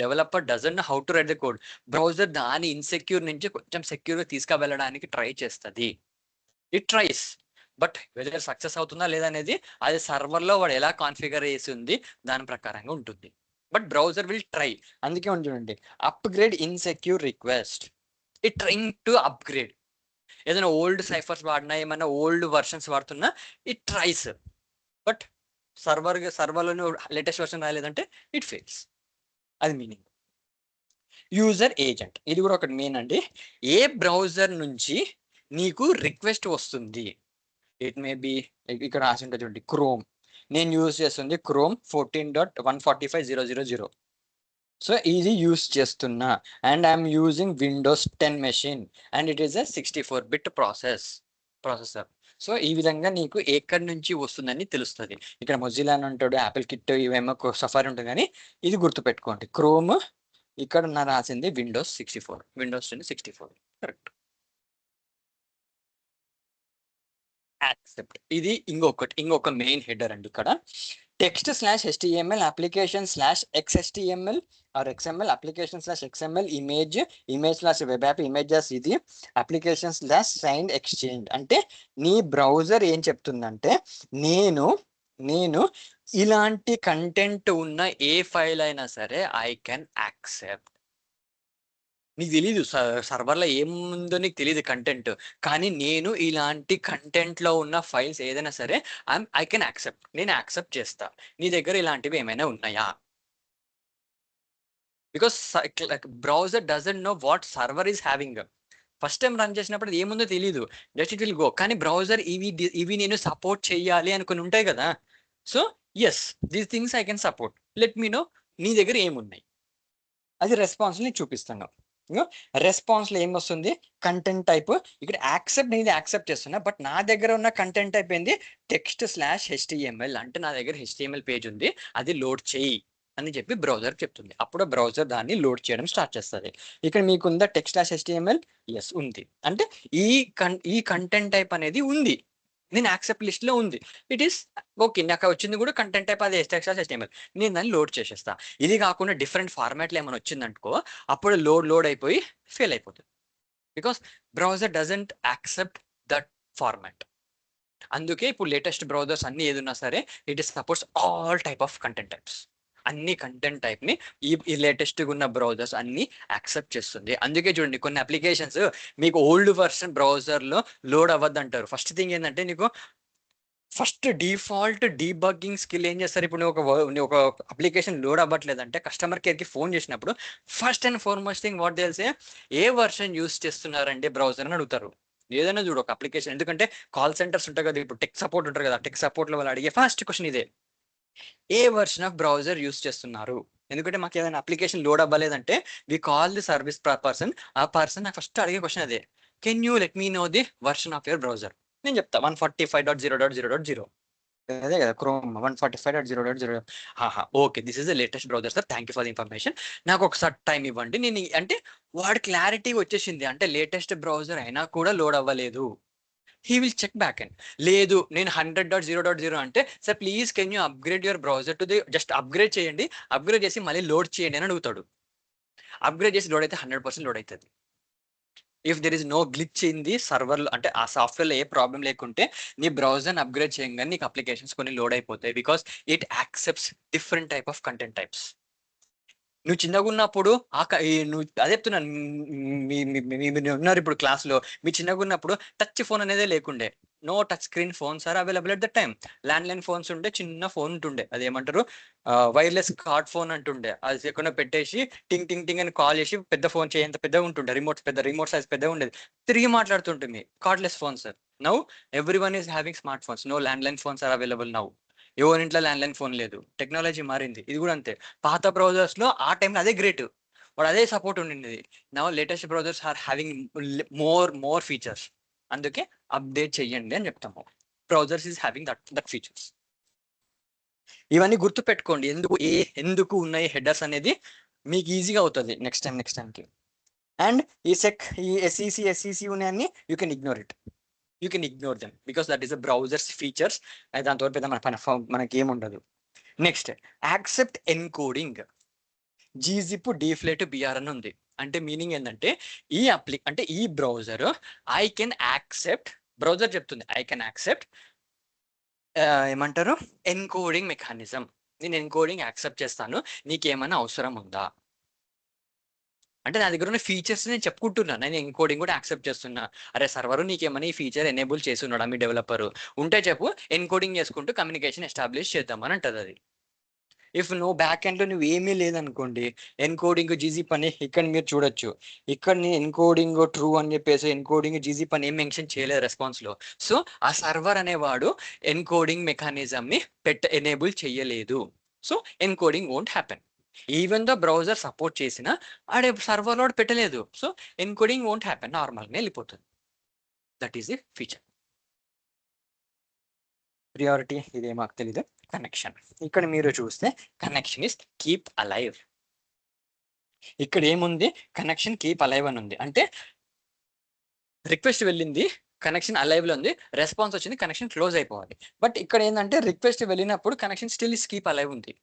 developer doesn't know how to write the code, browser దాని ఇన్సెక్యూర్ నుంచి కొంచెం సెక్యూర్ గా తీసుకువెళ్ళడానికి ట్రై చేస్తుంది. It tries, but whether success అవుతుందా లేదా అనేది అది సర్వర్ లో వాడు ఎలా కాన్ఫిగర్ చేసి ఉంది దాని ప్రకారంగా ఉంటుంది. But browser will try. అందుకే ఉంటుంది upgrade insecure request, it trying to upgrade. ఏదైనా ఓల్డ్ సైఫర్స్ వాడినా, ఏమైనా ఓల్డ్ వర్షన్స్ వాడుతున్నా ఇట్ ట్రైస్, బట్ సర్వర్లోనే లేటెస్ట్ వర్షన్ రాలేదంటే ఇట్ ఫెయిల్స్. అది మీనింగ్. యూజర్ ఏజెంట్ ఇది కూడా ఒకటి మెయిన్ అండి. ఏ బ్రౌజర్ నుంచి నీకు రిక్వెస్ట్ వస్తుంది, ఇట్ మే బి ఇక్కడ రాసి ఉంటుంది చూడండి క్రోమ్, నేను యూజ్ చేస్తుంది క్రోమ్ 14.145.0.0.0. సో ఇది యూస్ చేస్తున్నా and I'm using Windows 10 machine and it is a 64-bit processor. So ఈ విధంగా నీకు ఎక్కడి నుంచి వస్తుందని తెలుస్తుంది. ఇక్కడ మొజిలా అని ఉంటాడు, యాపిల్ కిట్, ఇవేమో సఫారీ ఉంటుంది, కానీ ఇది గుర్తుపెట్టుకోండి క్రోమ్. ఇక్కడ నా రాసింది విండోస్ 64, విండోస్ 10 64 కరెక్ట్. యాక్సెప్ట్ ఇది ఇంకొక మెయిన్ హెడర్ అండి. ఇక్కడ text/html application/xhtml or xml application/xml image/web app images ఇది application/signed exchange. అంటే నీ బ్రౌజర్ ఏం చెప్తుందంటే నేను ఇలాంటి కంటెంట్ ఉన్న ఏ ఫైల్ అయినా సరే ఐ కెన్ యాక్సెప్ట్. నీకు తెలీదు సర్వర్లో ఏముందో, నీకు తెలియదు కంటెంట్, కానీ నేను ఇలాంటి కంటెంట్ లో ఉన్న ఫైల్స్ ఏదైనా సరే ఐ కెన్ యాక్సెప్ట్, నేను యాక్సెప్ట్ చేస్తా. నీ దగ్గర ఇలాంటివి ఏమైనా ఉన్నాయా? Because browser doesn't know what server is having. First time run చేసినప్పుడు ఏముందో తెలియదు, జస్ట్ ఇట్ విల్ గో. కానీ బ్రౌజర్ ఇవి నేను సపోర్ట్ చేయాలి అనుకుని ఉంటాయి కదా. So as these things I can support, let me know నీ దగ్గర ఏమున్నాయి. అది రెస్పాన్స్ నేను చూపిస్తాను. రెస్పాన్స్ లో ఏమొస్తుంది, కంటెంట్ టైప్. ఇక్కడ యాక్సెప్ట్ నేను యాక్సెప్ట్ చేస్తున్నా, బట్ నా దగ్గర ఉన్న కంటెంట్ టైప్ ఏంది text/html. అంటే నా దగ్గర HTML పేజ్ ఉంది, అది లోడ్ చేయి అని చెప్పి బ్రౌజర్ చెప్తుంది. అప్పుడు బ్రౌజర్ దాన్ని లోడ్ చేయడం స్టార్ట్ చేస్తుంది. ఇక్కడ మీకుందా text/html? ఎస్ ఉంది. అంటే ఈ కంటెంట్ టైప్ అనేది ఉంది, నేను యాక్సెప్ట్ లిస్ట్ లో ఉంది. ఇట్ ఈస్ ఓకే, నాకు వచ్చింది కూడా కంటెంట్ టైప్ అది HTML, నేను దాన్ని లోడ్ చేసేస్తా. ఇది కాకుండా డిఫరెంట్ ఫార్మాట్లో ఏమైనా వచ్చిందనుకో అప్పుడు లోడ్ అయిపోయి ఫెయిల్ అయిపోతుంది. Because browser doesn't accept that format. అందుకే ఇప్పుడు లేటెస్ట్ బ్రౌజర్స్ అన్ని ఏదున్నా సరే it is supports all type of content types. అన్ని కంటెంట్ టైప్ ని ఈ లేటెస్ట్ ఉన్న బ్రౌజర్స్ అన్ని యాక్సెప్ట్ చేస్తుంది. అందుకే చూడండి కొన్ని అప్లికేషన్స్ మీకు ఓల్డ్ వర్షన్ బ్రౌజర్ లో లోడ్ అవ్వద్దు అంటారు. ఫస్ట్ థింగ్ ఏంటంటే నీకు ఫస్ట్ డిఫాల్ట్ డీబగ్గింగ్ స్కిల్ ఏం చేస్తారు, ఇప్పుడు నువ్వు ఒక అప్లికేషన్ లోడ్ అవ్వట్లేదంటే కస్టమర్ కేర్ కి ఫోన్ చేసినప్పుడు first and foremost thing what తెలిసే ఏ వర్షన్ యూస్ చేస్తున్నారంటే బ్రౌజర్ అని అడుగుతారు. ఏదైనా చూడు ఒక అప్లికేషన్, ఎందుకంటే కాల్ సెంటర్స్ ఉంటాయి కదా, ఇప్పుడు టెక్ సపోర్ట్ ఉంటారు కదా, టెక్ సపోర్ట్ లో వాళ్ళు అడిగే ఫస్ట్ క్వశ్చన్ ఇదే, ఏ వర్షన్ ఆఫ్ బ్రౌజర్ యూస్ చేస్తున్నారు. ఎందుకంటే మాకు ఏదైనా అప్లికేషన్ లోడ్ అవ్వలేదంటే we call the service person, ఆ పర్సన్ నాకు ఫస్ట్ అడిగే క్వశ్చన్ అదే, can you let me know the version of your browser. నేను చెప్తా 145.0.0.0, అదే కదా Chrome 145.0.0. Okay this is the latest browser sir, thank you for the information, నాకు ఒకసారి టైం ఇవ్వండి. నేను అంటే వాడి క్లారిటీ వచ్చేసింది, అంటే లేటెస్ట్ బ్రౌజర్ అయినా కూడా లోడ్ అవ్వలేదు. He will check back and లేదు నేను 100.0.0 అంటే sir please can you upgrade your browser to the, just upgrade చేయండి, అప్గ్రేడ్ చేసి మళ్ళీ లోడ్ చేయండి అని అడుగుతాడు. అప్గ్రేడ్ చేసి లోడ్ అయితే 100% లోడ్ అవుతుంది. If there is no glitch in the server, అంటే ఆ సాఫ్ట్వేర్లో ఏ ప్రాబ్లం లేకుంటే నీ బ్రౌజర్ని అప్గ్రేడ్ చేయగానే నీకు అప్లికేషన్స్ కొన్ని లోడ్ అయిపోతాయి. Because it accepts different type of content types. నువ్వు చిన్నగా ఉన్నప్పుడు నువ్వు అదే చెప్తున్నాను, మీరు ఉన్నారు ఇప్పుడు క్లాస్లో, మీ చిన్నగా ఉన్నప్పుడు టచ్ ఫోన్ అనేది లేకుండే. No touch screen phones are available at the time. Land line phones ఉండే, చిన్న ఫోన్ ఉంటుండే, అది ఏమంటారు వైర్లెస్ కార్డ్ ఫోన్ అంటుండే. అది ఎక్కడ పెట్టేసి టింగ్ టింగ్ టింగ్ అని కాల్ చేసి పెద్ద ఫోన్ చేయంత పెద్దగా ఉంటుండే, రిమోట్ సైజ్ పెద్దగా ఉండేది, తిరిగి మాట్లాడుతుంటుంది. Cordless phones. Now every one is having smart phones. No land line phones are available now. ఎవరింట్లో ల్యాండ్ లైన్ ఫోన్ లేదు. టెక్నాలజీ మారింది. ఇది కూడా అంతే. పాత బ్రౌజర్స్ లో ఆ టైంలో అదే గ్రేట్, వాడు అదే సపోర్ట్ ఉండింది. Now latest browsers are having more features. అందుకే అప్డేట్ చెయ్యండి అని చెప్తాము. Browsers is having that features. ఇవన్నీ గుర్తు పెట్టుకోండి, ఎందుకు ఉన్నాయి హెడర్స్ అనేది మీకు ఈజీగా అవుతుంది నెక్స్ట్ టైంకి. అండ్ ఈ ఎస్ఈసి ఉన్నాయని you can ignore it. You can ignore them because that is a browsers features. దాంతో పెద్ద మనకి ఏముండదు. Next, accept encoding. Gzip deflate BR అని ఉంది. అంటే మీనింగ్ ఏంటంటే ఈ browser I can accept, browser చెప్తుంది ఐ కెన్ యాక్సెప్ట్ ఏమంటారు ఎన్కోడింగ్ మెకానిజం. నేను ఎన్కోడింగ్ యాక్సెప్ట్ చేస్తాను, నీకేమైనా అవసరం ఉందా అంటే. నా దగ్గర ఉన్న ఫీచర్స్ నేను చెప్పుకుంటున్నా, నేను ఎన్కోడింగ్ కూడా యాక్సెప్ట్ చేస్తున్నా. అరే సర్వర్ నీకేమైనా ఈ ఫీచర్ ఎనేబుల్ చేసి ఉన్నాడా మీ డెవలపర్, ఉంటే చెప్పు, ఎన్కోడింగ్ చేసుకుంటూ కమ్యూనికేషన్ ఎస్టాబ్లిష్ చేద్దామని అంటది అది. ఇఫ్ నువ్వు బ్యాక్ ఎండ్ లో నువ్వు ఏమీ లేదనుకోండి, ఎన్కోడింగ్ జీజిప్ అని ఇక్కడ మీరు చూడొచ్చు. ఇక్కడ నేను ఎన్కోడింగ్ ట్రూ అని చెప్పేసి ఎన్కోడింగ్ జీజిప్ అని ఏం మెన్షన్ చేయలేదు రెస్పాన్స్ లో. సో ఆ సర్వర్ అనేవాడు ఎన్కోడింగ్ మెకానిజం ని ఎనేబుల్ చేయలేదు. So encoding won't happen. Even though browser support చేసిన ఆడే సర్వర్ లోడ్ పెట్టలేదు. సో ఎన్కోడింగ్ వోంట్ హ్యాపెన్, నార్మల్గా వెళ్ళిపోతుంది. That is the feature. Priority ఇదే మాకు తెలీదు. కనెక్షన్, ఇక్కడ మీరు చూస్తే కనెక్షన్ ఇస్ కీప్ అలైవ్. ఇక్కడ ఏముంది, కనెక్షన్ కీప్ అలైవ్ అని ఉంది. అంటే రిక్వెస్ట్ వెళ్ళింది, కనెక్షన్ అలైవ్ లో ఉంది, రెస్పాన్స్ వచ్చింది, కనెక్షన్ క్లోజ్ అయిపోవాలి. బట్ ఇక్కడ ఏంటంటే రిక్వెస్ట్ వెళ్ళినప్పుడు connection still is keep alive ఉంది,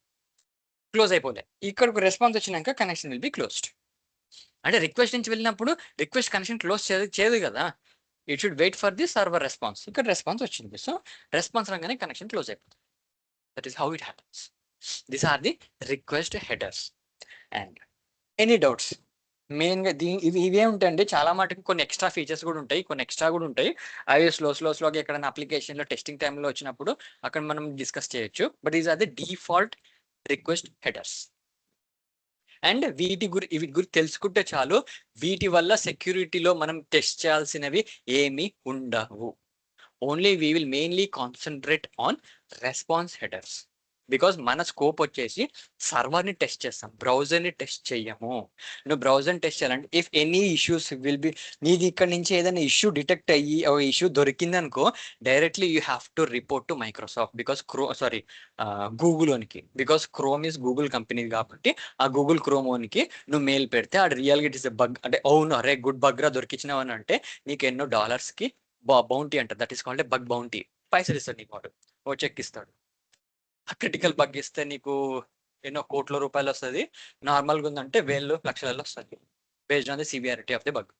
క్లోజ్ అయిపోలే. ఇక్కడికి రెస్పాన్స్ వచ్చినాక కనెక్షన్ విల్ బి క్లోజ్డ్. అంటే రిక్వెస్ట్ నుంచి వెళ్ళినప్పుడు రిక్వెస్ట్ కనెక్షన్ క్లోజ్ చేయదు కదా, it should wait for the server response. ఇక్కడ రెస్పాన్స్ వచ్చింది, సో రెస్పాన్స్ రాగానే కనెక్షన్ క్లోజ్ అయిపోతుంది. That is how it happens. These are the request headers. And any doubts? మెయిన్గా ఇవే ఉంటాయండి. చాలా మటుకు కొన్ని ఎక్స్ట్రా ఫీచర్స్ కూడా ఉంటాయి, కొన్ని ఎక్స్ట్రా కూడా ఉంటాయి. అవి స్లోగా ఎక్కడైనా అప్లికేషన్లో టెస్టింగ్ టైంలో వచ్చినప్పుడు అక్కడ మనం డిస్కస్ చేయొచ్చు. But is are the default request headers. And వీటి గురించి తెలుసుకుంటే చాలు. వీటి వల్ల సెక్యూరిటీలో మనం టెస్ట్ చేయాల్సినవి ఏమీ ఉండవు. Only we will mainly concentrate on response headers. Because మన స్కోప్ వచ్చేసి సర్వర్ని టెస్ట్ చేస్తాం, బ్రౌజర్ని టెస్ట్ చెయ్యము. నువ్వు బ్రౌజర్ని టెస్ట్ చేయాలంటే if any issues will be, నీది ఇక్కడ నుంచి ఏదైనా ఇష్యూ డిటెక్ట్ అయ్యి ఇష్యూ దొరికింది అనుకో, directly you have to report to Microsoft because గూగుల్కి. Because Chrome is Google company కాబట్టి ఆ గూగుల్ క్రోమోన్కి నువ్వు మెయిల్ పెడితే ఆడ రియల్గా ఇట్ ఇస్ ఎ బగ్ అంటే అవును అరే గుడ్ బగ్రా దొరికించినావు అని అంటే నీకు ఎన్నో డాలర్స్కి బౌంటీ అంటారు. That is called a bug bounty. పైసలు ఇస్తాడు నీకు వాడు, ఓ చెక్ ఇస్తాడు. క్రిటికల్ బగ్ ఇస్తే నీకు ఎన్నో కోట్ల రూపాయలు వస్తుంది, నార్మల్గా ఉందంటే వేలు లక్షలలో వస్తుంది, based on the severity of the bug.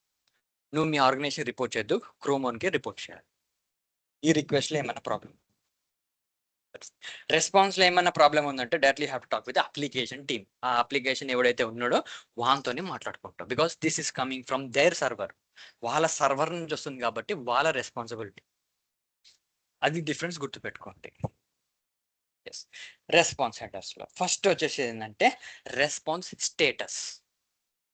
నువ్వు మీ ఆర్గనైజేషన్ రిపోర్ట్ చేయొద్దు, క్రోమోన్కి రిపోర్ట్ చేయాలి. ఈ రిక్వెస్ట్లో ఏమైనా ప్రాబ్లం, రెస్పాన్స్లో ఏమైనా ప్రాబ్లం ఉందంటే directly have to talk with application team. ఆ అప్లికేషన్ ఎవడైతే ఉన్నాడో వాంతోనే మాట్లాడుకుంటాం. Because this is coming from there server, వాళ్ళ సర్వర్ నుంచి వస్తుంది కాబట్టి వాళ్ళ రెస్పాన్సిబిలిటీ. అది డిఫరెన్స్ గుర్తుపెట్టుకోండి. ఎస్, రెస్పాన్స్ హెడర్స్లో ఫస్ట్ వచ్చేసి ఏంటంటే రెస్పాన్స్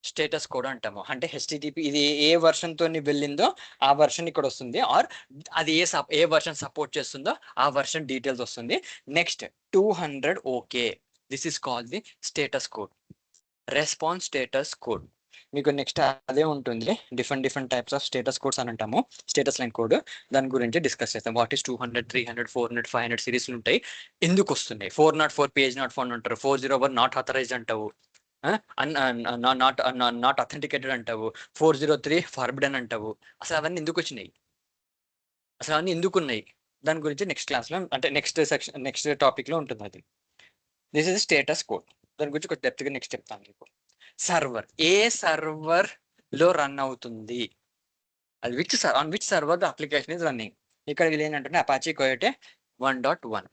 స్టేటస్ కూడా అంటాము. అంటే హెచ్టిటిపి ఇది ఏ వర్షన్తో వెళ్ళిందో ఆ వర్షన్ ఇక్కడ వస్తుంది, ఆర్ అది ఏ వర్షన్ సపోర్ట్ చేస్తుందో ఆ వర్షన్ డీటెయిల్స్ వస్తుంది. Next 200 okay, this is called the status code, response status code. మీకు నెక్స్ట్ అదే ఉంటుంది, different types of status codes అని అంటాము. స్టేటస్ లైన్ కోడ్, దాని గురించి డిస్కస్ చేస్తాం. వాట్ ఈస్ 200, 300, 400, 500 సిరీస్లు ఉంటాయి. ఎందుకు వస్తున్నాయి? 404 పేజ్ నాట్ ఫౌండ్ అంటారు, 401 నాట్ ఆథరైజ్డ్ అంటావు, నాట్ అథెంటికేటెడ్ అంటావు, 403 ఫార్బిడన్ అంటావు. అసలు అవన్నీ ఎందుకు వచ్చినాయి, అసలు అవన్నీ ఎందుకు ఉన్నాయి? దాని గురించి నెక్స్ట్ క్లాస్లో అంటే నెక్స్ట్ టాపిక్లో ఉంటుంది అది. This is status code. దాని గురించి కొంచెం డెప్త్గా నెక్స్ట్ చెప్తాను మీకు. సర్వర్ ఏ సర్వర్ లో రన్ అవుతుంది, అది on which server the application is running. ఇక్కడ వీళ్ళు ఏంటంటే Apache Coyote 1.1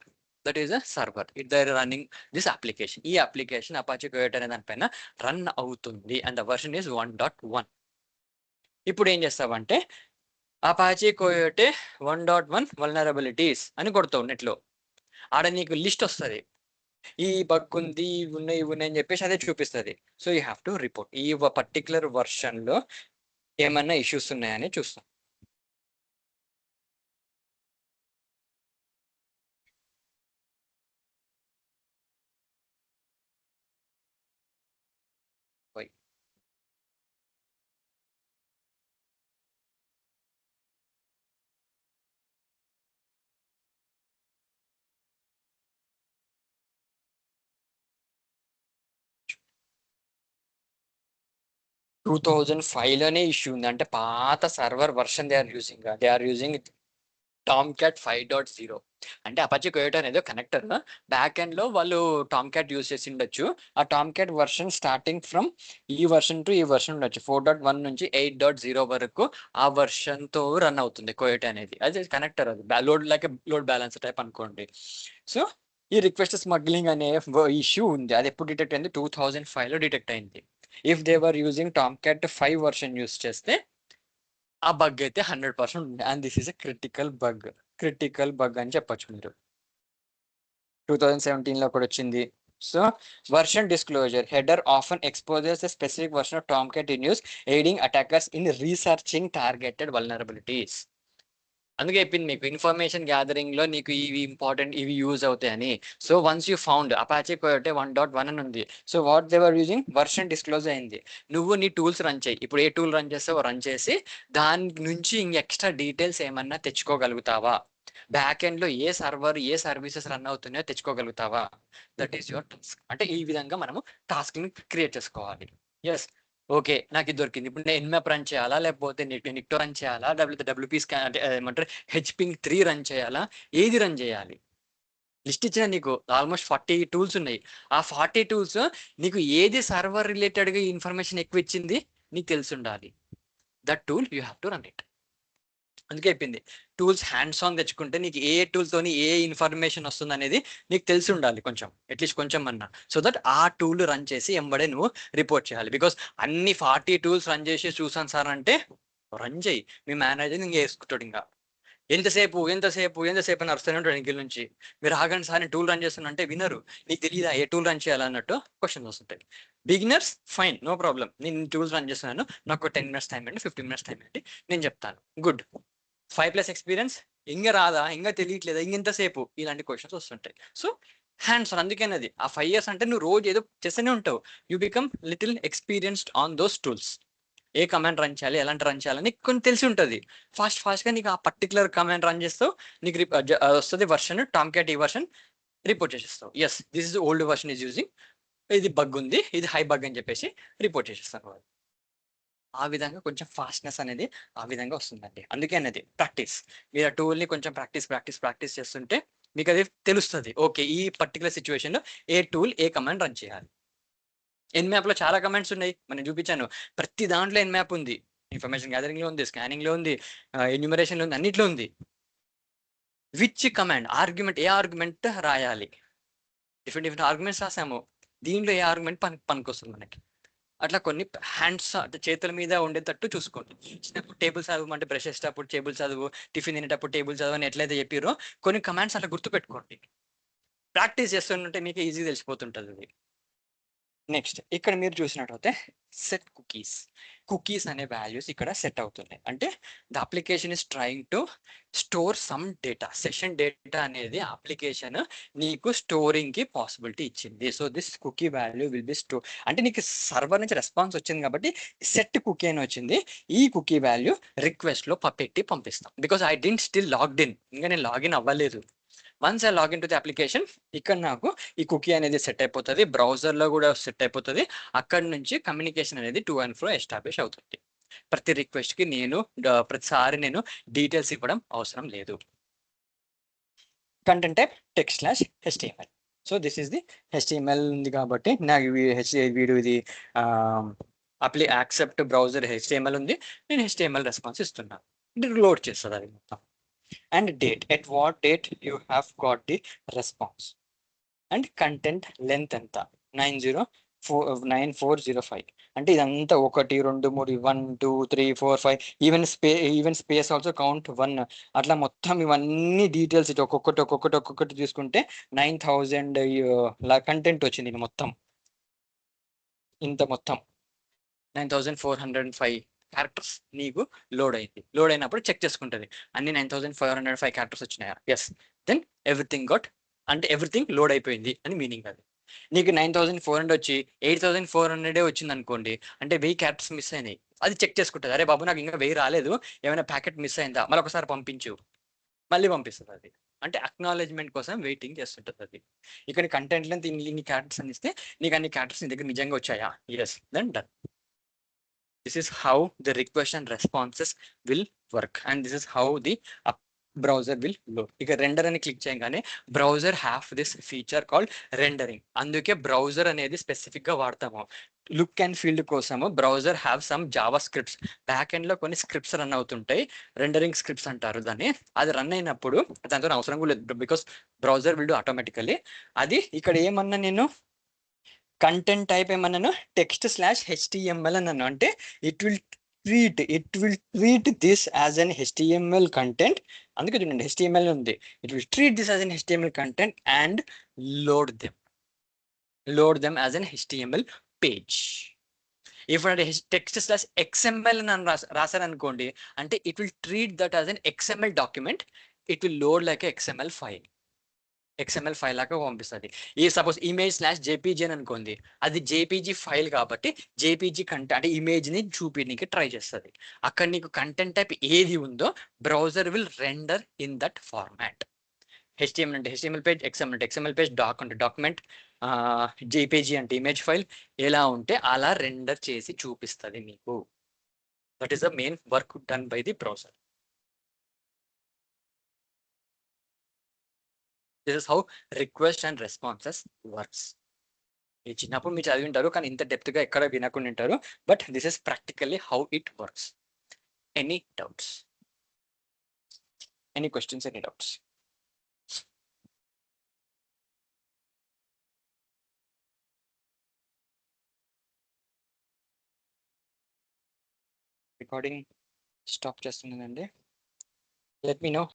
that is a server it there running this application. ఈ అప్లికేషన్ అపాచీ కోయోటే అనే దానిపైన రన్ అవుతుంది అండ్ ద వర్షన్ ఈస్ 1.1. ఇప్పుడు ఏం చేస్తావంటే అపాచీ కోయోటే 1.1 వల్నరబిలిటీస్ అని కొడతావు నెట్లో. ఆడ నీకు లిస్ట్ వస్తుంది, ఈ బగ్ ఉంది, ఇవి ఉన్నాయి అని చెప్పేసి అదే చూపిస్తుంది. So you have to report ఈ పర్టికులర్ వర్షన్ లో ఏమన్నా ఇష్యూస్ ఉన్నాయని చూస్తాం. Why? టూ 2005 లోనే ఇష్యూ ఉంది అంటే పాత server version they are using Tomcat 5.0. అంటే అపాచీ కోయోటా అనేది కనెక్టర్ బ్యాక్ ఎండ్ లో వాళ్ళు టామ్ క్యాట్ యూజ్ చేసి ఉండొచ్చు. ఆ Tom cat version starting from ఈ వర్షన్ టు ఈ వర్షన్ ఉండొచ్చు 4.1 నుంచి 8.0 వరకు ఆ వర్షన్ తో రన్ అవుతుంది కోయోటా అనేది. అది కనెక్టర్, అది లోడ్ బ్యాలెన్స్ టైప్ అనుకోండి. సో ఈ రిక్వెస్ట్ స్మగ్లింగ్ అనే ఇష్యూ ఉంది. అది ఎప్పుడు డిటెక్ట్ అయింది? 2005 లో డిటెక్ట్ అయింది. If they were using Tomcat 5 version use చేస్తే ఆ బగ్ అయితే 100% ఉంది. And this is a critical bug అని చెప్పొచ్చు మీరు. 2017 లో కూడా వచ్చింది. So version disclosure header often exposures a specific version of Tomcat in use aiding attackers in researching targeted vulnerabilities. అందుకే చెప్పింది మీకు ఇన్ఫర్మేషన్ గ్యాదరింగ్ లో నీకు ఇవి ఇంపార్టెంట్, ఇవి యూజ్ అవుతాయని. So once you found Apache Coyote 1.1 అని ఉంది. So what they were using version disclose అయింది. నువ్వు నీ టూల్స్ రన్ చేయి. ఇప్పుడు ఏ టూల్ రన్ చేస్తావో రన్ చేసి దాని నుంచి ఇంక ఎక్స్ట్రా డీటెయిల్స్ ఏమన్నా తెచ్చుకోగలుగుతావా, బ్యాక్ ఎండ్ లో ఏ సర్వర్ ఏ సర్వీసెస్ రన్ అవుతున్నాయో తెచ్చుకోగలుగుతావా, దట్ ఈస్ యువర్ టాస్క్. అంటే ఈ విధంగా మనము టాస్క్ ని క్రియేట్ చేసుకోవాలి. ఎస్, ఓకే నాకు ఇది దొరికింది. ఇప్పుడు నేను ఎన్మ్యాప్ రన్ చేయాలా, లేకపోతే నిక్టో రన్ చేయాలా, లేకపోతే డబ్ల్యూపీ స్కాన్ అంటే ఏమంటారు హెచ్పింగ్ 3 రన్ చేయాలా, ఏది రన్ చేయాలి? లిస్ట్ ఇచ్చిన నీకు ఆల్మోస్ట్ 40 టూల్స్ ఉన్నాయి. ఆ 40 టూల్స్ నీకు ఏది సర్వర్ రిలేటెడ్ గా ఇన్ఫర్మేషన్ ఎక్కువ ఇచ్చింది నీకు తెలిసి ఉండాలి. That tool you have to run it. అందుకే చెప్పింది టూల్స్ హ్యాండ్స్ ఆన్ తెచ్చుకుంటే నీకు ఏ టూల్ తోని ఏ ఇన్ఫర్మేషన్ వస్తుంది అనేది నీకు తెలిసి ఉండాలి కొంచెం, అట్లీస్ట్ కొంచెం అన్నా. సో దట్ ఆ టూల్ రన్ చేసి ఎంబడే నువ్వు రిపోర్ట్ చేయాలి. బికాస్ అన్ని 40 టూల్స్ రన్ చేసి చూసాను సార్ అంటే రన్ చేయి, మీ మేనేజర్ ఇంకా వేసుకుంటాడు. ఇంకా ఎంతసేపు అని అరుస్తూనే ఉంటాడు ఇంకిల్ నుంచి. మీరు ఆగండి సార్ టూల్ రన్ చేస్తున్నా అంటే వినరు. నీకు తెలియదా ఏ టూల్ రన్ చేయాలన్నట్టు క్వశ్చన్స్ వస్తుంటాయి. బిగినర్స్ ఫైన్, నో ప్రాబ్లం, నేను టూల్స్ రన్ చేస్తున్నాను, నాకు 10 minutes టైం అండి, 15 minutes టైం అండి, నేను చెప్తాను. గుడ్. 5+ ఎక్స్పీరియన్స్, ఇంకా రాదా, ఇంకా తెలియట్లేదా, ఇంకెంతసేపు, ఇలాంటి క్వశ్చన్స్ వస్తుంటాయి. So hands on. అందుకేనది ఆ 5 years అంటే నువ్వు రోజు ఏదో చేస్తూనే ఉంటావు. You become little experienced on those tools. A command run చేయాలి, ఎలాంటి రన్ చేయాలని కొన్ని తెలిసి ఉంటుంది. ఫాస్ట్గా నీకు ఆ పర్టికులర్ కమాండ్ రన్ చేస్తావు, నీకు వస్తుంది వర్షన్ టామ్ క్యాట్ ఈ వర్షన్, రిపోర్ట్ చేసేస్తావు. Yes this is old version is using, ఇది బగ్ ఉంది, ఇది హై బగ్ అని చెప్పేసి రిపోర్ట్ చేసేస్తాను. ఆ విధంగా కొంచెం ఫాస్ట్నెస్ అనేది ఆ విధంగా వస్తుందండి. అందుకే అనేది ప్రాక్టీస్. మీరు ఆ టూల్ని కొంచెం ప్రాక్టీస్ చేస్తుంటే మీకు అది తెలుస్తుంది. ఓకే ఈ పర్టికులర్ సిచ్యువేషన్లో ఏ టూల్ ఏ కమాండ్ రన్ చేయాలి. ఎన్మ్యాప్ లో చాలా కమాండ్స్ ఉన్నాయి, మనం చూపించాను. ప్రతి దాంట్లో ఎన్మ్యాప్ ఉంది, ఇన్ఫర్మేషన్ గ్యాదరింగ్ లో ఉంది, స్కానింగ్ లో ఉంది, ఎన్యూమరేషన్ లో ఉంది, అన్నిట్లో ఉంది. Which command argument, A argument రాయాలి, డిఫరెంట్ ఆర్గ్యుమెంట్స్ రాసాము, దీంట్లో ఏ ఆర్గ్యుమెంట్ పనికొస్తుంది మనకి. అట్లా కొన్ని హ్యాండ్స్ అంటే చేతుల మీద ఉండేటట్టు చూసుకోండి. చిన్నప్పుడు టేబుల్ చదువు అంటే బ్రష్ చేసేటప్పుడు టేబుల్ చదువు, టిఫిన్ తినేటప్పుడు టేబుల్ చదువు అని ఎట్లయితే చెప్పారో కొన్ని కమాండ్స్ అట్లా గుర్తుపెట్టుకోండి. ప్రాక్టీస్ చేస్తుంటే మీకు ఈజీ తెలిసిపోతుంటుంది అది. నెక్స్ట్ ఇక్కడ మీరు చూసినట్లయితే సెట్ కుకీస్ అనే వాల్యూస్ ఇక్కడ సెట్ అవుతున్నాయి. అంటే the application is trying to store some data, session data అనేది అప్లికేషన్ నీకు స్టోరింగ్ కి పాసిబిలిటీ ఇచ్చింది. So this cookie value will be store. అంటే నీకు సర్వర్ నుంచి రెస్పాన్స్ వచ్చింది కాబట్టి సెట్ కుకీ అని వచ్చింది. ఈ కుకీ వాల్యూ రిక్వెస్ట్ లో పెట్టి పంపిస్తాం. Because I didn't still logged in, ఇంకా నేను లాగిన్ అవ్వలేదు. Once I login to the application, ఇక్కడ నాకు ఈ కుకీ అనేది సెట్ అయిపోతుంది, బ్రౌజర్ లో కూడా సెట్ అయిపోతుంది. అక్కడ నుంచి కమ్యూనికేషన్ అనేది టు అండ్ ఫ్రో ఎస్టాబ్లిష్ అవుతుంది. ప్రతి రిక్వెస్ట్ కి నేను ప్రతిసారి నేను డీటెయిల్స్ ఇవ్వడం అవసరం లేదు. Content type text/html. So this is the HTML ఉంది కాబట్టి నాకు వీడు ఇది యాక్సెప్ట్ బ్రౌజర్ HTML ఉంది, నేను HTML రెస్పాన్స్ ఇస్తున్నాను, ఇది లోడ్ చేస్తుంది అది మొత్తం. And date, at what date you have got the response. And content length ఎంత, 9405. అంటే ఇదంతా 1 2 3 1 2 3 4 5 ఈవెన్ స్పేస్ ఆల్సో కౌంట్ 1 అట్లా మొత్తం ఇవన్నీ డీటెయిల్స్ ఇటు ఒక్కొక్కటి చూసుకుంటే 9000 కంటెంట్ వచ్చింది ఇది మొత్తం. ఇంత మొత్తం 9405 క్యారెక్టర్స్ నీకు లోడ్ అయింది. లోడ్ అయినప్పుడు చెక్ చేసుకుంటుంది అన్ని 9505 క్యారెక్టర్స్ వచ్చినాయా, ఎస్, దెన్ ఎవ్రీథింగ్ గాట్, అంటే ఎవ్రీథింగ్ లోడ్ అయిపోయింది అని మీనింగ్. అది నీకు 9400 వచ్చి 8400 వచ్చింది అనుకోండి, అంటే 1000 క్యారెక్టర్స్ మిస్ అయినాయి. అది చెక్ చేసుకుంటుంది, అరే బాబు నాకు ఇంకా 1000 రాలేదు, ఏమైనా ప్యాకెట్ మిస్ అయిందా, మళ్ళీ ఒకసారి పంపించు, మళ్ళీ పంపిస్తుంది అది. అంటే అక్నాలెడ్జ్మెంట్ కోసం వెయిటింగ్ చేస్తుంటుంది అది. ఇక్కడ కంటెంట్ లెంత్ ఇన్ని క్యారెక్టర్స్ అని ఇస్తే నీకు అన్ని క్యారెక్టర్స్ నీ దగ్గర నిజంగా వచ్చాయా, yes, then done. This is how the request and responses will work, and this is how the browser will load. ఇక రెండర్ అని క్లిక్ చేయగానే browser have this feature called rendering. అందుకే బ్రౌజర్ అనేది స్పెసిఫిక్ గా వాడతాము. లుక్ అండ్ ఫీల్డ్ కోసము browser have some Java scripts, back end లో కొన్ని స్క్రిప్ట్స్ రన్ అవుతుంటాయి, రెండరింగ్ స్క్రిప్ట్స్ అంటారు దాన్ని. అది రన్ అయినప్పుడు దాంతో అవసరం కూడా లేదు, because browser will do automatically. అది ఇక్కడ ఏమన్నా నేను కంటెంట్ టైప్ ఏమన్నాను, text/HTML అన్నాను, అంటే it will treat this as an HTML content. అందుకే చూడండి HTML ఉంది, it will treat this as an HTML content and load them as an HTML page. ఇప్పుడు అంటే text/XML అని రాశారనుకోండి, అంటే it will treat that as an XML document, it will load like XML file లాగా పంపిస్తుంది. ఈ suppose image/jpg అని అనుకోండి, అది JPG ఫైల్ కాబట్టి JPG అంటే ఇమేజ్ ని చూపించడానికి ట్రై చేస్తుంది. అక్కడ నీకు కంటెంట్ టైప్ ఏది ఉందో browser will render in that format. HTML అంటే HTML పేజ్, XML అంటే XML పేజ్, డాక్ అంటే డాక్యుమెంట్, JPG అంటే ఇమేజ్ ఫైల్, ఎలా ఉంటే అలా రెండర్ చేసి చూపిస్తుంది మీకు. That is the main work done by the browser. This is how request and responses works. ఈ చిన్నప్పుడు మీరు చదివి ఉంటారు, కానీ ఇంత డెప్త్ గా ఎక్కడ వినకుండా ఉంటారు. But this is practically how it works. Any doubts, any questions, any doubts? Recording stop చేస్తున్నానండి. Let me no